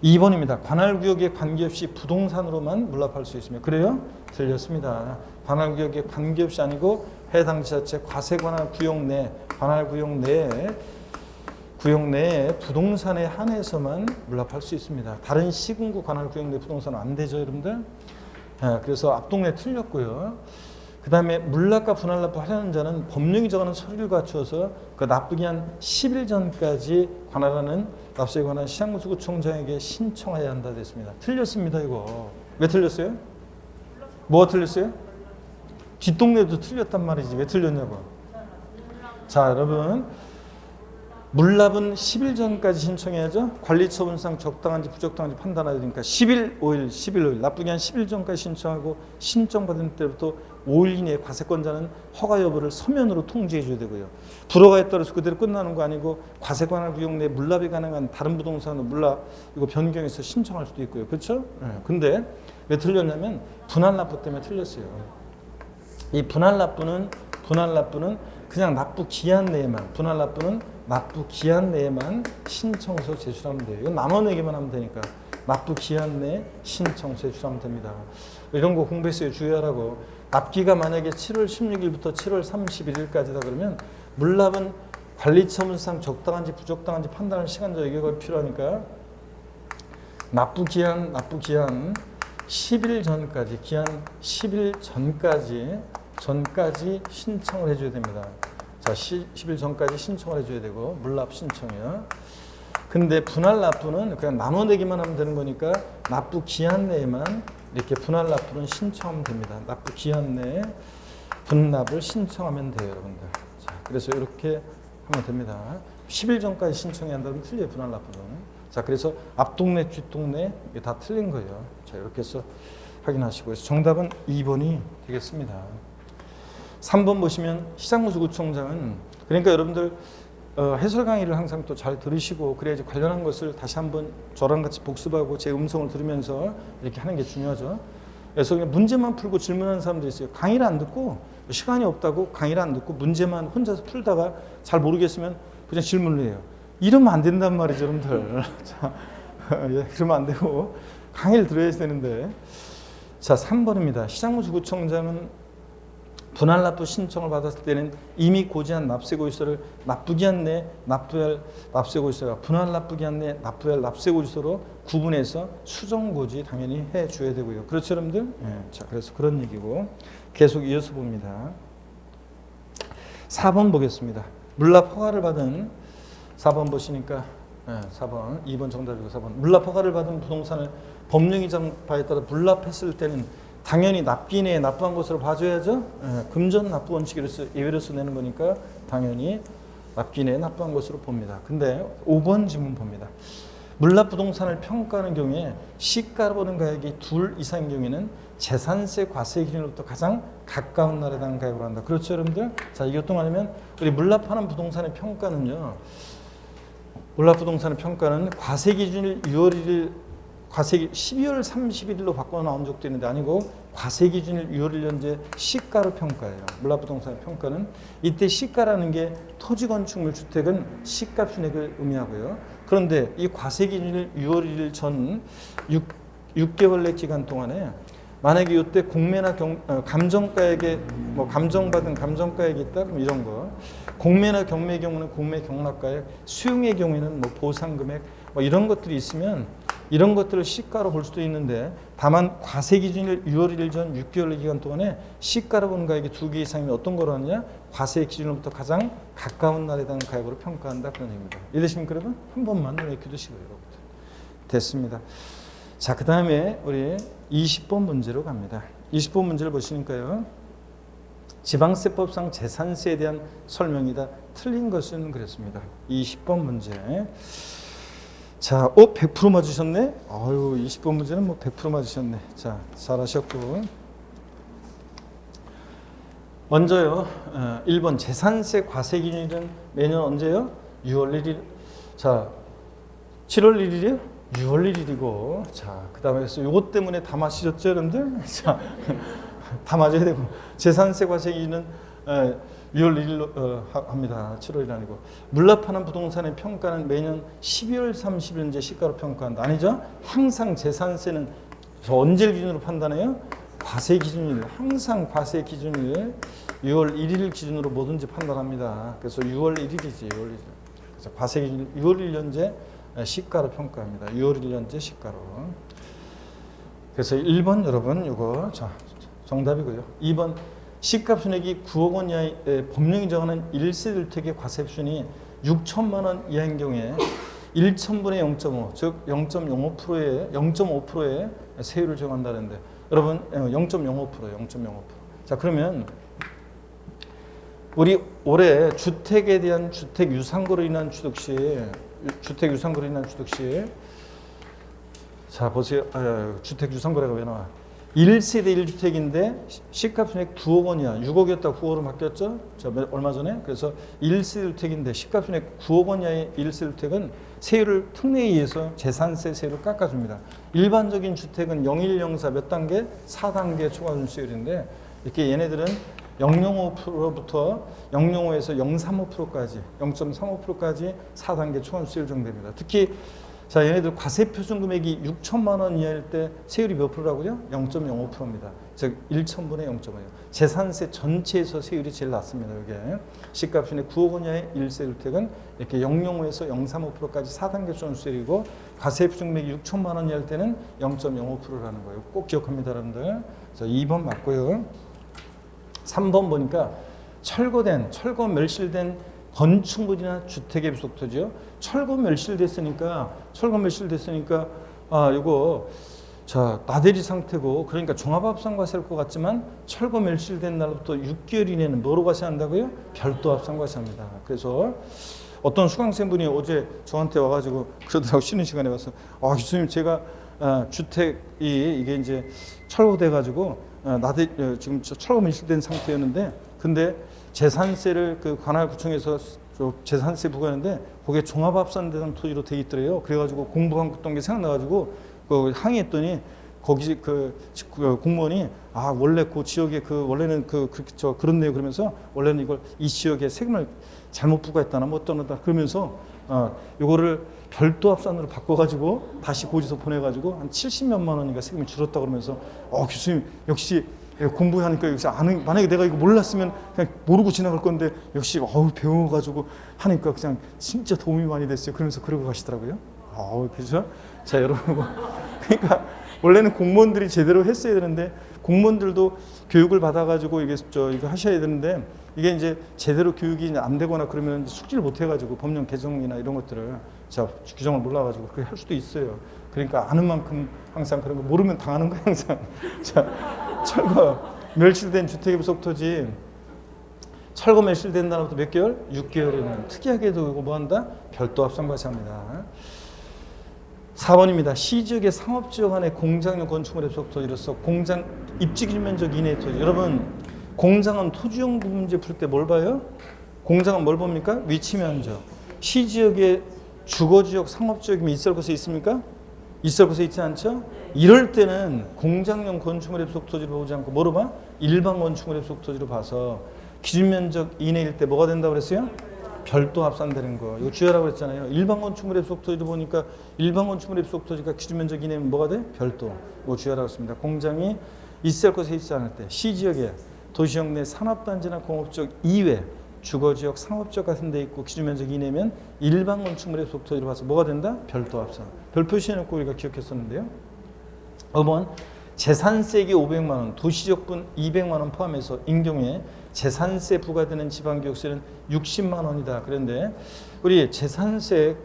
2번입니다. 관할구역에 관계없이 부동산으로만 물납할 수 있으며, 그래요? 틀렸습니다. 관할구역에 관계없이 아니고 해당 지자체 과세관할 구역 내, 관할구역 내에 부동산에 한해서만 물납할 수 있습니다. 다른 시군구 관할구역 내 부동산은 안 되죠, 여러분들? 그래서 앞동네 틀렸고요. 그 다음에 물납과 분할납부 하려는 자는 법령이 정하는 서류를 갖추어서 그 납부기한 10일 전까지 관할하는 납세에 관한 시장구청장에게 신청해야 한다 됐습니다. 틀렸습니다, 이거. 왜 틀렸어요? 뭐가 틀렸어요? 뒷동네도 틀렸단 말이지. 왜 틀렸냐고. 자, 여러분. 물납은 10일 전까지 신청해야죠. 관리처분상 적당한지 부적당한지 판단해야 되니까 10일, 5일, 10일, 5일 납부기한 10일 전까지 신청하고 신청받은 때부터 5일 이내에 과세권자는 허가 여부를 서면으로 통지해 줘야 되고요. 불허가에 따라서 그대로 끝나는 거 아니고 과세관할 구역 내 물납이 가능한 다른 부동산으로 물납 이거 변경해서 신청할 수도 있고요. 그렇죠? 근데 왜 틀렸냐면 분할납부 때문에 틀렸어요. 이 분할납부는 그냥 납부 기한 내에만, 분할납부는 납부 기한 내에만 신청서 제출하면 돼요. 이건 남원에게만 하면 되니까 납부 기한 내에 신청서 제출하면 됩니다. 이런 거 공부했어요. 주의하라고. 납기가 만약에 7월 16일부터 7월 31일까지다 그러면 물납은 관리처분상 적당한지 부적당한지 판단할 시간적 여유가 필요하니까 납부 기한 10일 전까지, 기한 10일 전까지 신청을 해줘야 됩니다. 자, 10일 전까지 신청을 해줘야 되고, 물납 신청이요. 근데 분할 납부는 그냥 나눠내기만 하면 되는 거니까 납부 기한 내에만 이렇게 분할 납부는 신청하면 됩니다. 납부 기한 내에 분납을 신청하면 돼요, 여러분들. 자, 그래서 이렇게 하면 됩니다. 10일 전까지 신청해야 한다면 틀려요, 분할 납부는. 자, 그래서 앞동네, 뒷동네 이게 다 틀린 거예요. 자, 이렇게 해서 확인하시고, 정답은 2번이 되겠습니다. 3번 보시면 시장구청장은, 그러니까 여러분들 해설 강의를 항상 또 잘 들으시고 그래야지 관련한 것을 다시 한번 저랑 같이 복습하고 제 음성을 들으면서 이렇게 하는 게 중요하죠. 그래서 그냥 문제만 풀고 질문하는 사람들이 있어요. 강의를 안 듣고, 시간이 없다고 강의를 안 듣고 문제만 혼자서 풀다가 잘 모르겠으면 그냥 질문을 해요. 이러면 안 된단 말이죠, 여러분들. 자, 그러면 안 되고 강의를 들어야 되는데. 자, 3번입니다. 시장구청장은 분할납부 신청을 받았을 때는 이미 고지한 납세고지서를 납부기한 내 납부할 납세고지서가 분할납부기한 내 납부할 납세고지서로 구분해서 수정고지 당연히 해줘야 되고요. 그렇죠, 여러분들? 자, 그래서 그런 얘기고 계속 이어서 봅니다. 4번 보겠습니다. 물납 허가를 받은 4번 보시니까 4번, 2번 정답이고 4번. 물납 허가를 받은 부동산을 법령이 정한 바에 따라 물납했을 때는 당연히 납기 내에 납부한 것으로 봐줘야죠. 금전 납부 원칙으로서 예외로서 내는 거니까 당연히 납기 내에 납부한 것으로 봅니다. 근데 5번 지문 봅니다. 물납 부동산을 평가하는 경우에 시가로 보는 가액이 2 이상인 경우에는 재산세 과세 기준으로부터 가장 가까운 날에 대한 가액으로 한다. 그렇죠, 여러분들? 자, 이것도 말하면 우리 물납하는 부동산의 평가는요. 물납 부동산의 평가는 과세 기준일 6월 1일 과세 12월 31일로 바꿔 나온 적도 있는데 아니고 과세 기준일 6월 1일 현재 시가로 평가해요. 물납부동산의 평가는 이때 시가라는 게 토지 건축물 주택은 시가 순액을 의미하고요. 그런데 이 과세 기준일 6월 1일 전 6개월 내 기간 동안에 만약에 이때 공매나 감정가액에 뭐 감정받은 감정가액이 있다 그럼 이런 거. 공매나 경매의 경우는 공매 경락가액, 수용의 경우에는 뭐 보상금액 뭐 이런 것들이 있으면 이런 것들을 시가로 볼 수도 있는데 다만 과세 기준일 6월 1일 전 6개월 기간 동안에 시가로 본 가액이 2개 이상이면 어떤 거로 하느냐? 과세 기준으로부터 가장 가까운 날에 해당하는 가액으로 평가한다 그런 얘기입니다. 이해되십니까 여러분? 한 번만 익혀두시고요. 여러분들. 됐습니다. 자, 그 다음에 우리 20번 문제로 갑니다. 20번 문제를 보시니까요. 지방세법상 재산세에 대한 설명이다. 틀린 것은 그랬습니다. 20번 문제. 자, 100% 맞으셨네? 아유, 20번 문제는 뭐 100% 맞으셨네. 자, 잘하셨고. 먼저요, 1번 재산세 과세 기준일은 매년 언제요? 6월 1일. 자, 7월 1일이요? 6월 1일이고. 자, 그 다음에 요것 때문에 다 맞으셨죠, 여러분들? 자, 다 맞아야 되고. 재산세 과세 기준은 6월 1일로 합니다. 7월이 아니고. 물납하는 부동산의 평가는 매년 12월 30일째 시가로 평가한다. 아니죠? 항상 재산세는 언제 기준으로 판단해요? 과세 기준일. 항상 과세 기준일 6월 1일 기준으로 뭐든지 판단합니다. 그래서 6월 1일이지. 6월 1일. 그래서 과세 기준 6월 1년제 시가로 평가합니다. 6월 1년제 시가로. 그래서 1번 여러분 이거 자 정답이고요. 2번 시가 순액이 9억 원 이하의 법령이 정하는 1세 주택의 과세 수준이 6천만 원 이하인 경우에 1,000분의 0.5, 즉 0.5%의 세율을 정한다는데 여러분 0.05%예요. 0.05%. 자, 그러면 우리 올해 주택에 대한 주택 유상거로 인한 취득 시 자, 보세요. 주택 유상거래가 왜 나와? 1세대 1주택인데 시가순액 9억 원이야. 6억이었다 9억으로 바뀌었죠? 자, 얼마 전에. 그래서 1세대 주택인데 시가순액 9억 원 이하의 1세대 주택은 세율을 특례에 의해서 재산세 세율을 깎아줍니다. 일반적인 주택은 0104 몇 단계? 4단계 초과 준수율인데 이렇게 얘네들은 0.05%부터 0.05에서 0.35%까지 0.35%까지 4단계 초과 준수율 정도입니다. 특히 자, 얘네들 과세 표준 금액이 6천만 원 이하일 때 세율이 몇 프로라고요? 0.05%입니다. 즉 1,000분의 0.5예요. 재산세 전체에서 세율이 제일 낮습니다. 이게 시가순액 9억 원 이하의 1세 주택은 이렇게 0.05에서 0.35%까지 4단계 수준수율이고 과세 표준 금액이 6천만 원 이하일 때는 0.05%라는 거예요. 꼭 기억합니다, 여러분들. 자, 2번 맞고요. 3번 보니까 철거 멸실된 건축물이나 주택의 부속토지요. 철거 멸실됐으니까 요거 자 나대리 상태고 그러니까 종합합산과세일 것 같지만 철거 멸실된 날부터 6개월 이내는 뭐로 과세한다고요? 별도 합산과세합니다. 그래서 어떤 수강생분이 어제 저한테 와가지고 그러더라고. 쉬는 시간에 와서 교수님 제가 주택이 이게 이제 철거돼가지고 지금 철거 멸실된 상태였는데 근데 재산세를 그 관할구청에서 재산세 부과하는데 그게 종합합산 대상 토지로 돼 있더래요. 그래가지고 공부한 게 생각나가지고 그 항의했더니 거기 그 공무원이 원래 그 지역에 원래는 그렇네요 그러면서 원래는 이걸 이 지역에 세금을 잘못 부과했다나 뭐 어떠다 그러면서 요거를 별도 합산으로 바꿔가지고 다시 고지서 보내가지고 한 70몇만 원인가 세금이 줄었다 그러면서 교수님 역시 공부하니까 역시 만약에 내가 이거 몰랐으면 그냥 모르고 지나갈 건데 역시 배워가지고 하니까 그냥 진짜 도움이 많이 됐어요. 그러면서 그러고 가시더라고요. 그죠? 자, 여러분 그러니까 원래는 공무원들이 제대로 했어야 되는데 공무원들도 교육을 받아가지고 이거 하셔야 되는데 이게 이제 제대로 교육이 안 되거나 그러면 숙지를 못 해가지고 법령 개정이나 이런 것들을 규정을 몰라가지고 그렇게 할 수도 있어요. 그러니까 아는 만큼 항상 그런 거 모르면 당하는 거야 항상. 자, 철거 멸실된 주택의 부속토지 철거 멸실된 날부터 몇 개월? 6개월이면 특이하게도 이거 뭐 한다? 별도 합산과세합니다. 4번입니다. 시지역의 상업지역 안에 공장용 건축물의 부속토지로서 공장 입지기준 면적 이내의 토지. 여러분 공장은 토지용 부분제 풀 때 뭘 봐요? 공장은 뭘 봅니까? 위치 면적. 시지역의 주거지역 상업지역이면 있을 곳에 있습니까? 있을 곳에 있지 않죠? 이럴 때는 공장용 건축물의 부속토지로 보지 않고 뭐로 봐? 일반 건축물의 부속토지로 봐서 기준면적 이내일 때 뭐가 된다고 그랬어요? 별도 합산되는 거. 이거 주의하라고 했잖아요. 일반 건축물의 입속 토지를 보니까 일반 건축물의 입속 토지가 기준 면적 이내면 뭐가 돼? 별도. 이거 주의하라고 했습니다. 공장이 있을 것에 있지 않을 때 시지역에 도시역 내 산업단지나 공업적 이외 주거지역, 상업지역 같은 데 있고 기준 면적 이내면 일반 건축물의 입속 토지를 봐서 뭐가 된다? 별도 합산. 별 표시해놓고 우리가 기억했었는데요. 5번 재산세액이 500만 원, 도시적분 200만 원 포함해서 인경에 재산세 부과되는 지방교육세는 60만 원이다. 그런데 우리 재산세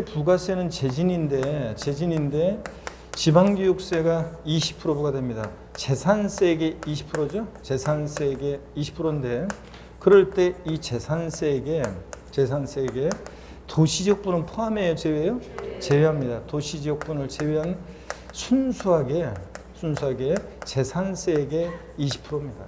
부가세는 재진인데 지방교육세가 20% 부과됩니다. 재산세액의 20%죠. 재산세액의 20%인데 그럴 때 이 재산세액에 도시지역분은 포함해요, 제외해요? 제외합니다. 도시지역분을 제외한 순수하게 재산세액의 20%입니다.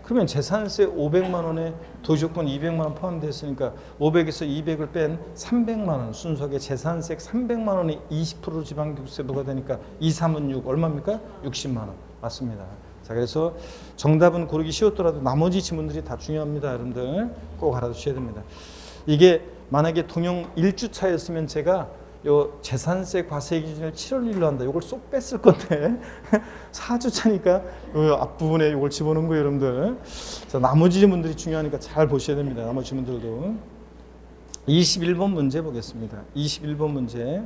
그러면 재산세 500만 원에 도시지역분 200만 원 포함됐으니까 500에서 200을 뺀 300만 원 순수하게 재산세액 300만 원이 20% 지방교육세 부과되니까 2, 3은 6 얼마입니까? 60만 원 맞습니다. 자, 그래서 정답은 고르기 쉬웠더라도 나머지 지문들이 다 중요합니다. 여러분들 꼭 알아두셔야 됩니다. 이게 만약에 통영 1주차였으면 제가 요 재산세 과세 기준을 7월 1일로 한다. 이걸 쏙 뺐을 건데 4주차니까 요 앞부분에 이걸 집어넣은 거예요, 여러분들. 자, 나머지 지문들이 중요하니까 잘 보셔야 됩니다. 나머지 지문들도. 21번 문제 보겠습니다. 21번 문제.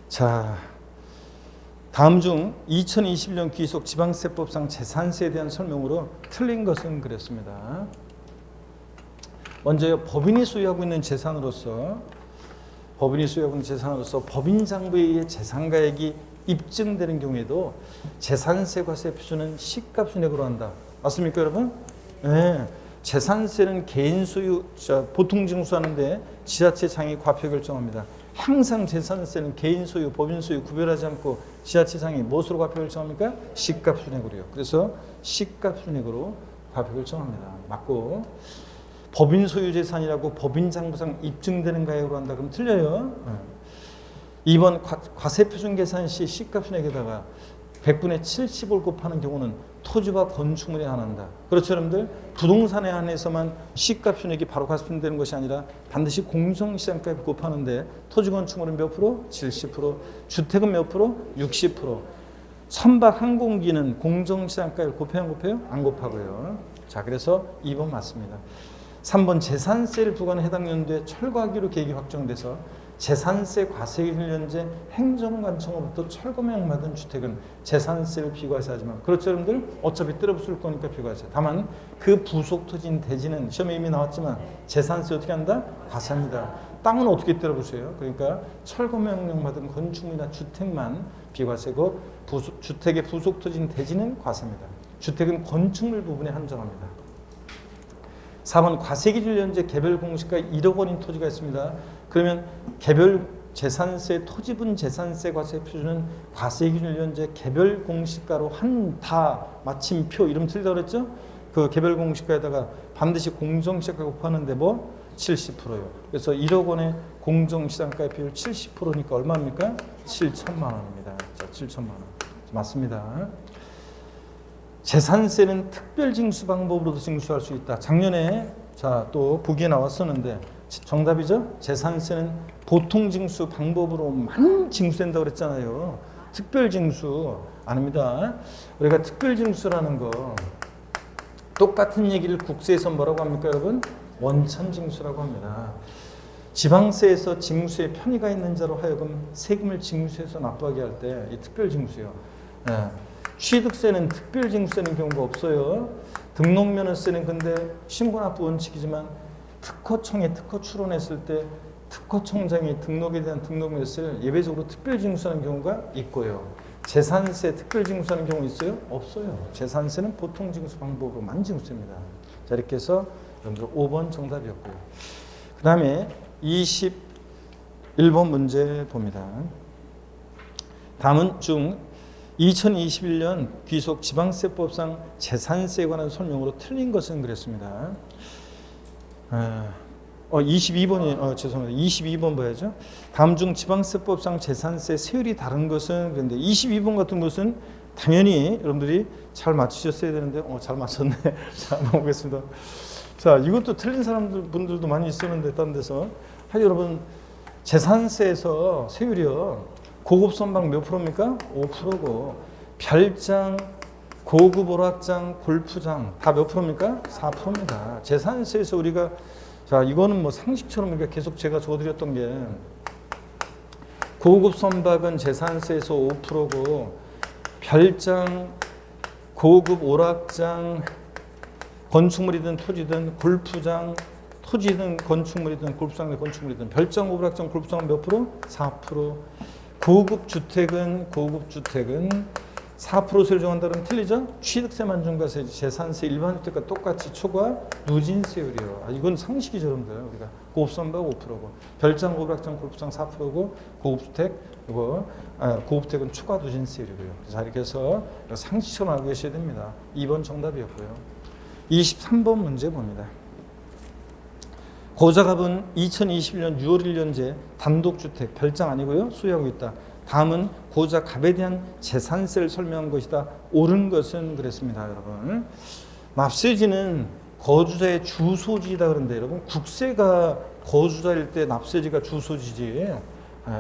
자, 다음 중 2021년 귀속 지방세법상 재산세에 대한 설명으로 틀린 것은 그랬습니다. 먼저 법인이 소유하고 있는 재산으로서 법인 장부에 의해 재산가액이 입증되는 경우에도 재산세 과세 표준은 시가순액으로 한다. 맞습니까, 여러분? 네. 재산세는 개인 소유, 보통 징수하는데 지자체장이 과표 결정합니다. 항상 재산세는 개인 소유, 법인 소유 구별하지 않고 지자체장이 무엇으로 과표 결정합니까? 시가순액으로요. 그래서 시가순액으로 과표 결정합니다. 맞고. 법인 소유 재산이라고 법인 장부상 입증되는 가액으로 한다. 그럼 틀려요. 2번 과세표준 계산 시 시가순액에다가 100분의 70을 곱하는 경우는 토지와 건축물에 한한다. 그렇죠, 여러분들? 부동산에 한해서만 시가순액이 바로 과세표준되는 것이 아니라 반드시 공정시장가액 곱하는데 토지 건축물은 몇 프로? 70%. 주택은 몇 프로? 60%. 선박 항공기는 공정시장가액 곱해요, 안 곱해요? 안 곱하고요. 자, 그래서 2번 맞습니다. 3번 재산세를 부과하는 해당 연도에 철거하기로 계획이 확정돼서 재산세 과세기준 연제 행정관청으로부터 철거명령 받은 주택은 재산세를 비과세하지만 그렇죠, 여러분들? 어차피 때려부술 거니까 비과세. 다만 그 부속 토지인 대지는 시험에 이미 나왔지만 재산세 어떻게 한다? 과세합니다. 땅은 어떻게 때려부수요? 그러니까 철거명령 받은 건축물이나 주택만 비과세고 주택의 부속 토지인 대지는 과세입니다. 주택은 건축물 부분에 한정합니다. 4번 과세기준 연제 개별 공시가 1억 원인 토지가 있습니다. 그러면 개별 재산세 토지분 재산세 과세 표준은 과세기준 연제 개별 공시가로 한다 마침표 이름 틀리다고 그랬죠? 그 개별 공시가에다가 반드시 공정시장가 곱하는데 뭐 70%요. 그래서 1억 원의 공정시장가 비율 70%니까 얼마입니까? 7천만 원입니다. 자, 7천만 원. 맞습니다. 재산세는 특별징수 방법으로도 징수할 수 있다. 작년에 또 보기에 나왔었는데 정답이죠? 재산세는 보통징수 방법으로만 징수된다고 그랬잖아요. 특별징수 아닙니다. 우리가 특별징수라는 거 똑같은 얘기를 국세에서 뭐라고 합니까, 여러분? 원천징수라고 합니다. 지방세에서 징수에 편의가 있는 자로 하여금 세금을 징수해서 납부하게 할 때 이 특별징수요. 네. 취득세는 특별징수되는 경우가 없어요. 등록면허세는 근데 신고납부 원칙이지만 특허청에 특허 출원했을 때 특허청장이 등록에 대한 등록면허세를 예외적으로 특별징수하는 경우가 있고요. 재산세 특별징수하는 경우 있어요? 없어요. 재산세는 보통징수 방법으로만 징수됩니다. 자, 이렇게 해서 여러분들 5번 정답이었고요. 그 다음에 21번 문제 봅니다. 다음은 중 2021년 귀속 지방세법상 재산세에 관한 설명으로 틀린 것은 그랬습니다. 22번이 죄송합니다. 22번 봐야죠. 다음 중 지방세법상 재산세 세율이 다른 것은 그런데 22번 같은 것은 당연히 여러분들이 잘 맞추셨어야 되는데 잘 맞췄네. 자, 넘어가겠습니다. 자, 이것도 틀린 분들도 많이 있었는데 딴 데서. 여러분 재산세에서 세율이요. 고급 선박 몇 프로입니까? 5%고 별장, 고급 오락장, 골프장 다 몇 프로입니까? 4%입니다. 재산세에서 우리가 자 이거는 뭐 상식처럼 그러니까 계속 제가 줘드렸던 게 고급 선박은 재산세에서 5%고 별장, 고급 오락장, 건축물이든 토지든 골프장, 토지든 건축물이든 골프장이든 건축물이든 별장, 오락장, 골프장은 몇 프로? 4%. 고급 주택은 4% 세율 정한다 그러면 틀리죠? 취득세만 중과세, 재산세, 일반 주택과 똑같이 초과 누진세율이에요. 이건 상식이죠, 여러분들. 우리가 고급 선박 5%고 별장, 오락장, 골프장 4%고 고급 주택 이거 고급 주택은 초과 누진세율이고요. 자 이렇게 해서 상식처럼 알고 계셔야 됩니다. 2번 정답이었고요. 23번 문제 봅니다. 고자갑은 2021년 6월 1년제 단독주택 별장 아니고요. 소유하고 있다. 다음은 고자갑에 대한 재산세를 설명한 것이다. 옳은 것은 그랬습니다. 여러분 납세지는 거주자의 주소지이다 그런데 여러분 국세가 거주자일 때 납세지가 주소지지.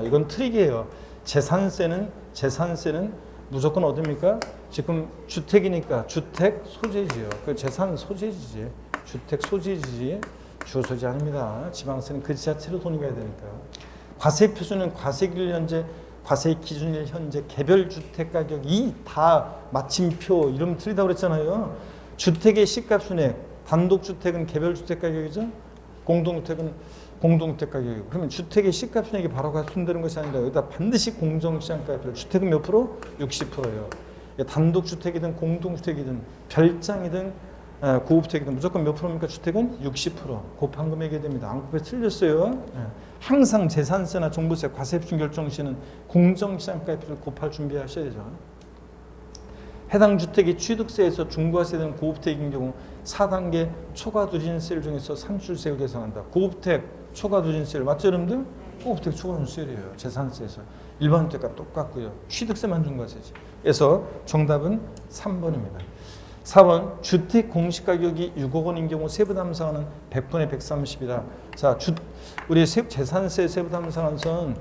이건 트릭이에요. 재산세는 무조건 어딥니까? 지금 주택이니까 주택 소재지요. 그 재산 소재지지. 주택 소재지지. 주소지 아닙니다. 지방세는 그 자체로 돈이 가야 되니까. 과세 표준은 과세기일 현재, 과세 기준일 현재, 개별 주택 가격이 다 마침표 이름 틀리다고 그랬잖아요. 주택의 시가 순액, 단독주택은 개별 주택 가격이죠. 공동주택은 공동주택 가격이고. 그러면 주택의 시가 순액이 바로 가순되는 것이 아니라 여기다 반드시 공정시장가별. 주택은 몇 프로? 60%예요. 단독주택이든 공동주택이든 별장이든 고급주택이든 무조건 몇 프로입니까? 주택은 60%. 곱한 금액이 됩니다. 안곱에 틀렸어요. 항상 재산세나 종부세, 과세표준 결정 시는 공정시장가액을 곱할 준비하셔야 되죠. 해당 주택이 취득세에서 중과세된 고급주택인 경우 4단계 초과누진세율 중에서 산출세율 계산한다. 고급주택 초과누진세율 맞죠, 여러분들? 고급주택 초과누진세율이에요. 재산세에서. 일반 주택과 똑같고요. 취득세만 중과세지. 그래서 정답은 3번입니다. 4번 주택 공시가격이 6억 원인 경우 세부담상한은 100분의 130이다. 자, 우리 재산세 세부담상한선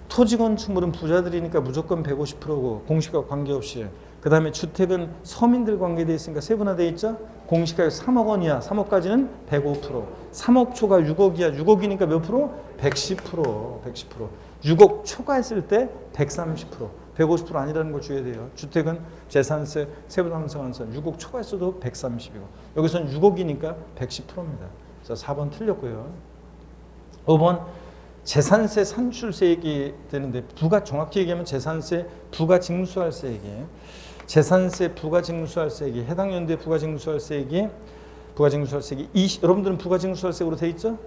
토지 건축물은 부자들이니까 무조건 150%고 공시가 관계없이. 그 다음에 주택은 서민들 관계되어 있으니까 세분화되어 있죠. 공시가격 3억 원이야. 3억까지는 105%. 3억 초과 6억이야. 6억이니까 몇 프로? 110%. 6억 초과했을 때 130%. 150% 아니라는 걸 주어야 돼요. 주택은 재산세 세부담상한선 6억 초과했어도 130이고 여기서는 6억이니까 110%입니다. 그래서 4번 틀렸고요. 5번 재산세 산출세 얘기 되는데 정확히 얘기하면 재산세 부가징수할세 얘기. 재산세 부가징수할세 얘기. 해당 연도에 부가징수할세 얘기. 여러분들은 부가징수할세로 돼 있죠?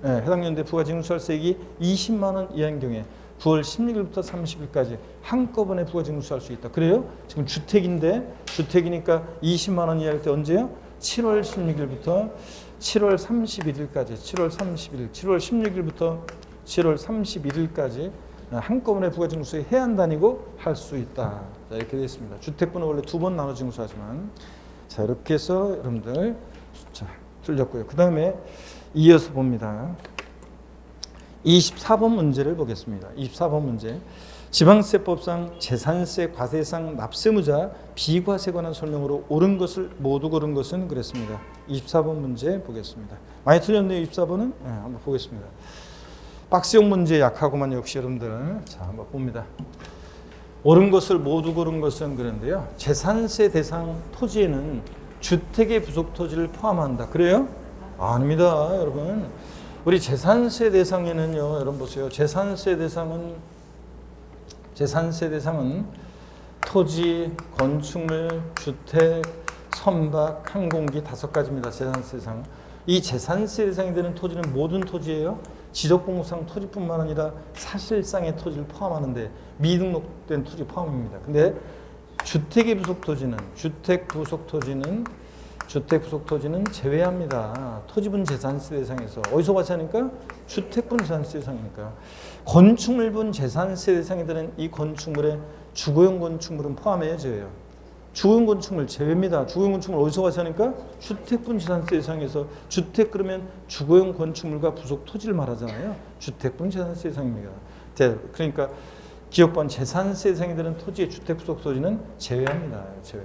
네, 해당 연도에 부가징수할세 얘기 20만 원 이하인 경우에 9월 16일부터 30일까지 한꺼번에 부가징수할 수 있다. 그래요? 지금 주택이니까 20만 원 이하일 때 언제요? 7월 16일부터 7월 31일까지 7월 16일부터 7월 31일까지 한꺼번에 부가징수 해야 한다니고 할 수 있다. 자, 이렇게 되어 있습니다. 주택분은 원래 2번 나눠 징수하지만 자 이렇게 해서 여러분들 자 틀렸고요. 그 다음에 이어서 봅니다. 24번 문제를 보겠습니다. 24번 문제. 지방세법상 재산세 과세상 납세무자 비과세에 관한 설명으로 옳은 것을 모두 고른 것은 그랬습니다. 24번 문제 보겠습니다. 많이 틀렸네요. 24번은 네, 한번 보겠습니다. 박스형 문제 약하고만 역시 여러분들 자 한번 봅니다. 옳은 것을 모두 고른 것은 그런데요. 재산세 대상 토지에는 주택의 부속 토지를 포함한다. 그래요? 아닙니다, 여러분. 우리 재산세 대상에는요, 여러분 보세요. 재산세 대상은 토지, 건축물, 주택, 선박, 항공기 5가지입니다. 재산세 대상. 이 재산세 대상이 되는 토지는 모든 토지예요. 지적공무상 토지뿐만 아니라 사실상의 토지를 포함하는데 미등록된 토지 포함입니다. 근데 주택의 부속 토지는 제외합니다. 토지분 재산세 대상에서. 어디서 과세하니까? 주택분 재산세 대상이니까. 건축물분 재산세 대상이 되는 이 건축물에 주거용 건축물은 포함해야져요. 주거용 건축물 제외입니다. 주거용 건축물 어디서 가서 하니까 주택분지산세 대상에서 주택 그러면 주거용 건축물과 부속 토지를 말하잖아요. 주택분지산세 대상입니다. 그러니까 지역번 재산세 대상이 되는 토지의 주택 부속 토지는 제외합니다. 제외.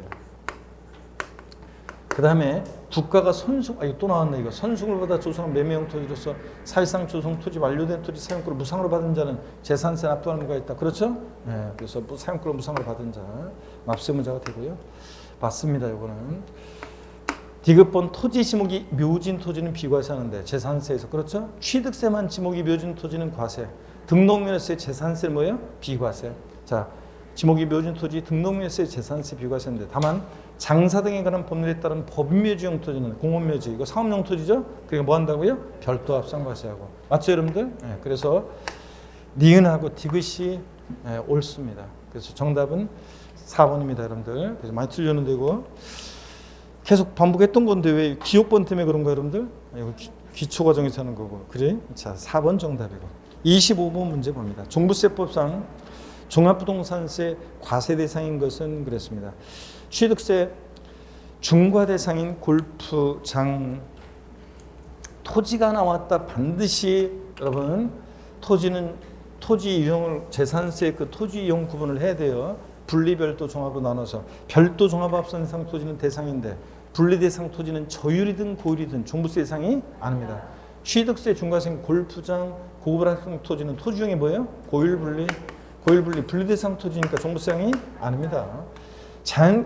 그 다음에 국가가 이거 또 나왔네. 이거 선승을 받아 조성한 매매용 토지로서 사실상 조성 토지 완료된 토지 사용권을 무상으로 받은 자는 재산세 납부하는 의무가 있다. 그렇죠? 네, 그래서 사용권을 무상으로 받은 자 납세의무자가 되고요. 맞습니다. 이거는 디귿번 토지 지목이 묘진 토지는 비과세하는데 재산세에서 그렇죠? 취득세만 지목이 묘진 토지는 과세. 등록면허세 재산세 뭐예요? 비과세. 자, 지목이 묘진 토지 등록면허세 재산세 비과세인데 다만 장사 등에 관한 법률에 따른 법인묘지용 토지는 공원묘지 이거 사업용 토지죠? 그러니까 뭐 한다고요? 별도 합산과세하고 맞죠 여러분들? 네, 그래서 니은하고 디귿이 옳습니다. 그래서 정답은 4번입니다 여러분들. 그래서 많이 틀렸는데 이거 계속 반복했던 건데 왜 기억번 때문에 그런가 여러분들? 이거 기초과정에서 하는 거고 그래? 자 4번 정답이고 25번 문제 봅니다. 종부세법상 종합부동산세 과세 대상인 것은 그랬습니다. 취득세 중과 대상인 골프장 토지가 나왔다 반드시 여러분 토지는 토지 이용을 재산세 그 토지 이용 구분을 해야 돼요. 분리별도 종합으로 나눠서 별도 종합합산 대상 토지는 대상인데 분리 대상 토지는 저율이든 고율이든 종부세 대상이 아닙니다. 취득세 중과생 골프장 고급학생 토지는 토지용이 뭐예요? 고율 분리 분리 대상 토지니까 종부세상이 아닙니다.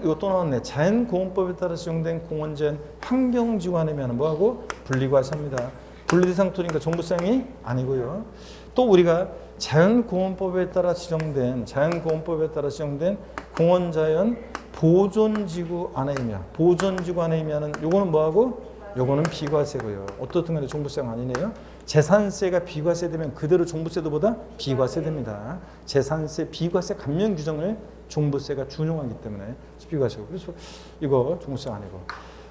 이거 또 나왔네. 자연공원법에 따라 시정된 공원제한 환경지구안에면 뭐하고 분리과세합니다. 분리대상 토지니까 종부세상이 아니고요. 또 우리가 자연공원법에 따라 지정된 공원자연 보존지구 안에이면은 요거는 뭐하고? 요거는 비과세고요. 어떻든 간에 종부세가 아니네요. 재산세가 비과세되면 그대로 종부세도보다 비과세됩니다. 재산세 비과세 감면 규정을 종부세가 준용하기 때문에 비과세고 그래서 이거 종부세가 아니고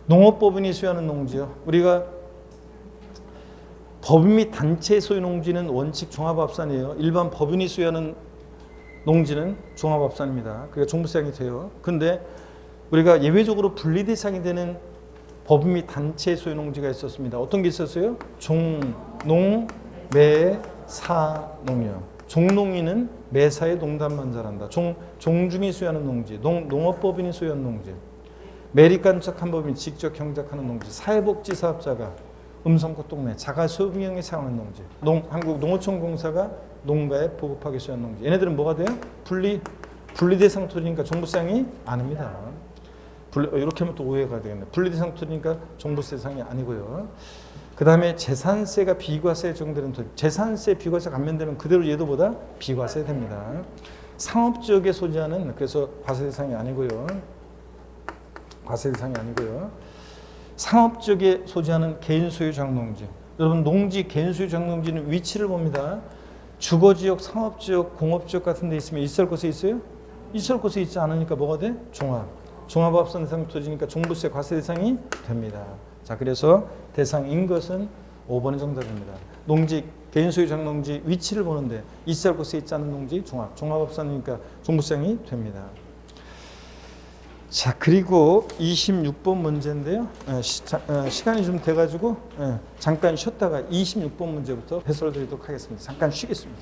농업법인이 수여하는 농지요. 우리가 법인 및 단체 소유 농지는 원칙 종합합산이에요. 일반 법인이 수여하는 농지는 종합합산입니다. 그러니까 종부세가 돼요. 근데 우리가 예외적으로 분리 대상이 되는 법인 및 단체 소유 농지가 있었습니다. 어떤 게 있었어요? 종, 농, 매, 사, 농이요. 종농이는 매사에 농담만 잘한다. 종중이 수여하는 농지, 농업법인이 수여하는 농지, 매립간척한 법인이 직접 경작하는 농지, 사회복지사업자가 음성고동네 자가소비용에 사용하는 농지, 한국농어촌공사가 농가에 보급하게 수여하는 농지. 얘네들은 뭐가 돼요? 분리대상 토지니까 종부세상이 아닙니다. 이렇게 하면 또 오해가 되겠네. 분리대상 토지니까 종부세 대상이 아니고요. 그 다음에 재산세가 비과세에 적용되는 토지. 재산세 비과세 감면되면 그대로 얘도보다 비과세 됩니다. 상업지역에 소지하는 그래서 과세 대상이 아니고요. 상업지역에 소지하는 개인소유 장농지. 여러분 농지 개인소유 장농지는 위치를 봅니다. 주거지역, 상업지역, 공업지역 같은 데 있으면 있을 곳에 있어요? 있을 곳에 있지 않으니까 뭐가 돼? 종합합산 대상 토지니까 종부세 과세 대상이 됩니다. 자, 그래서 대상인 것은 5번의 정답입니다. 농지, 개인소유 장농지 위치를 보는데 있을 곳에 있지 않은 농지 종합합산이니까 종부세상이 됩니다. 자, 그리고 26번 문제인데요. 시간이 좀 돼가지고 잠깐 쉬었다가 26번 문제부터 해설을 드리도록 하겠습니다. 잠깐 쉬겠습니다.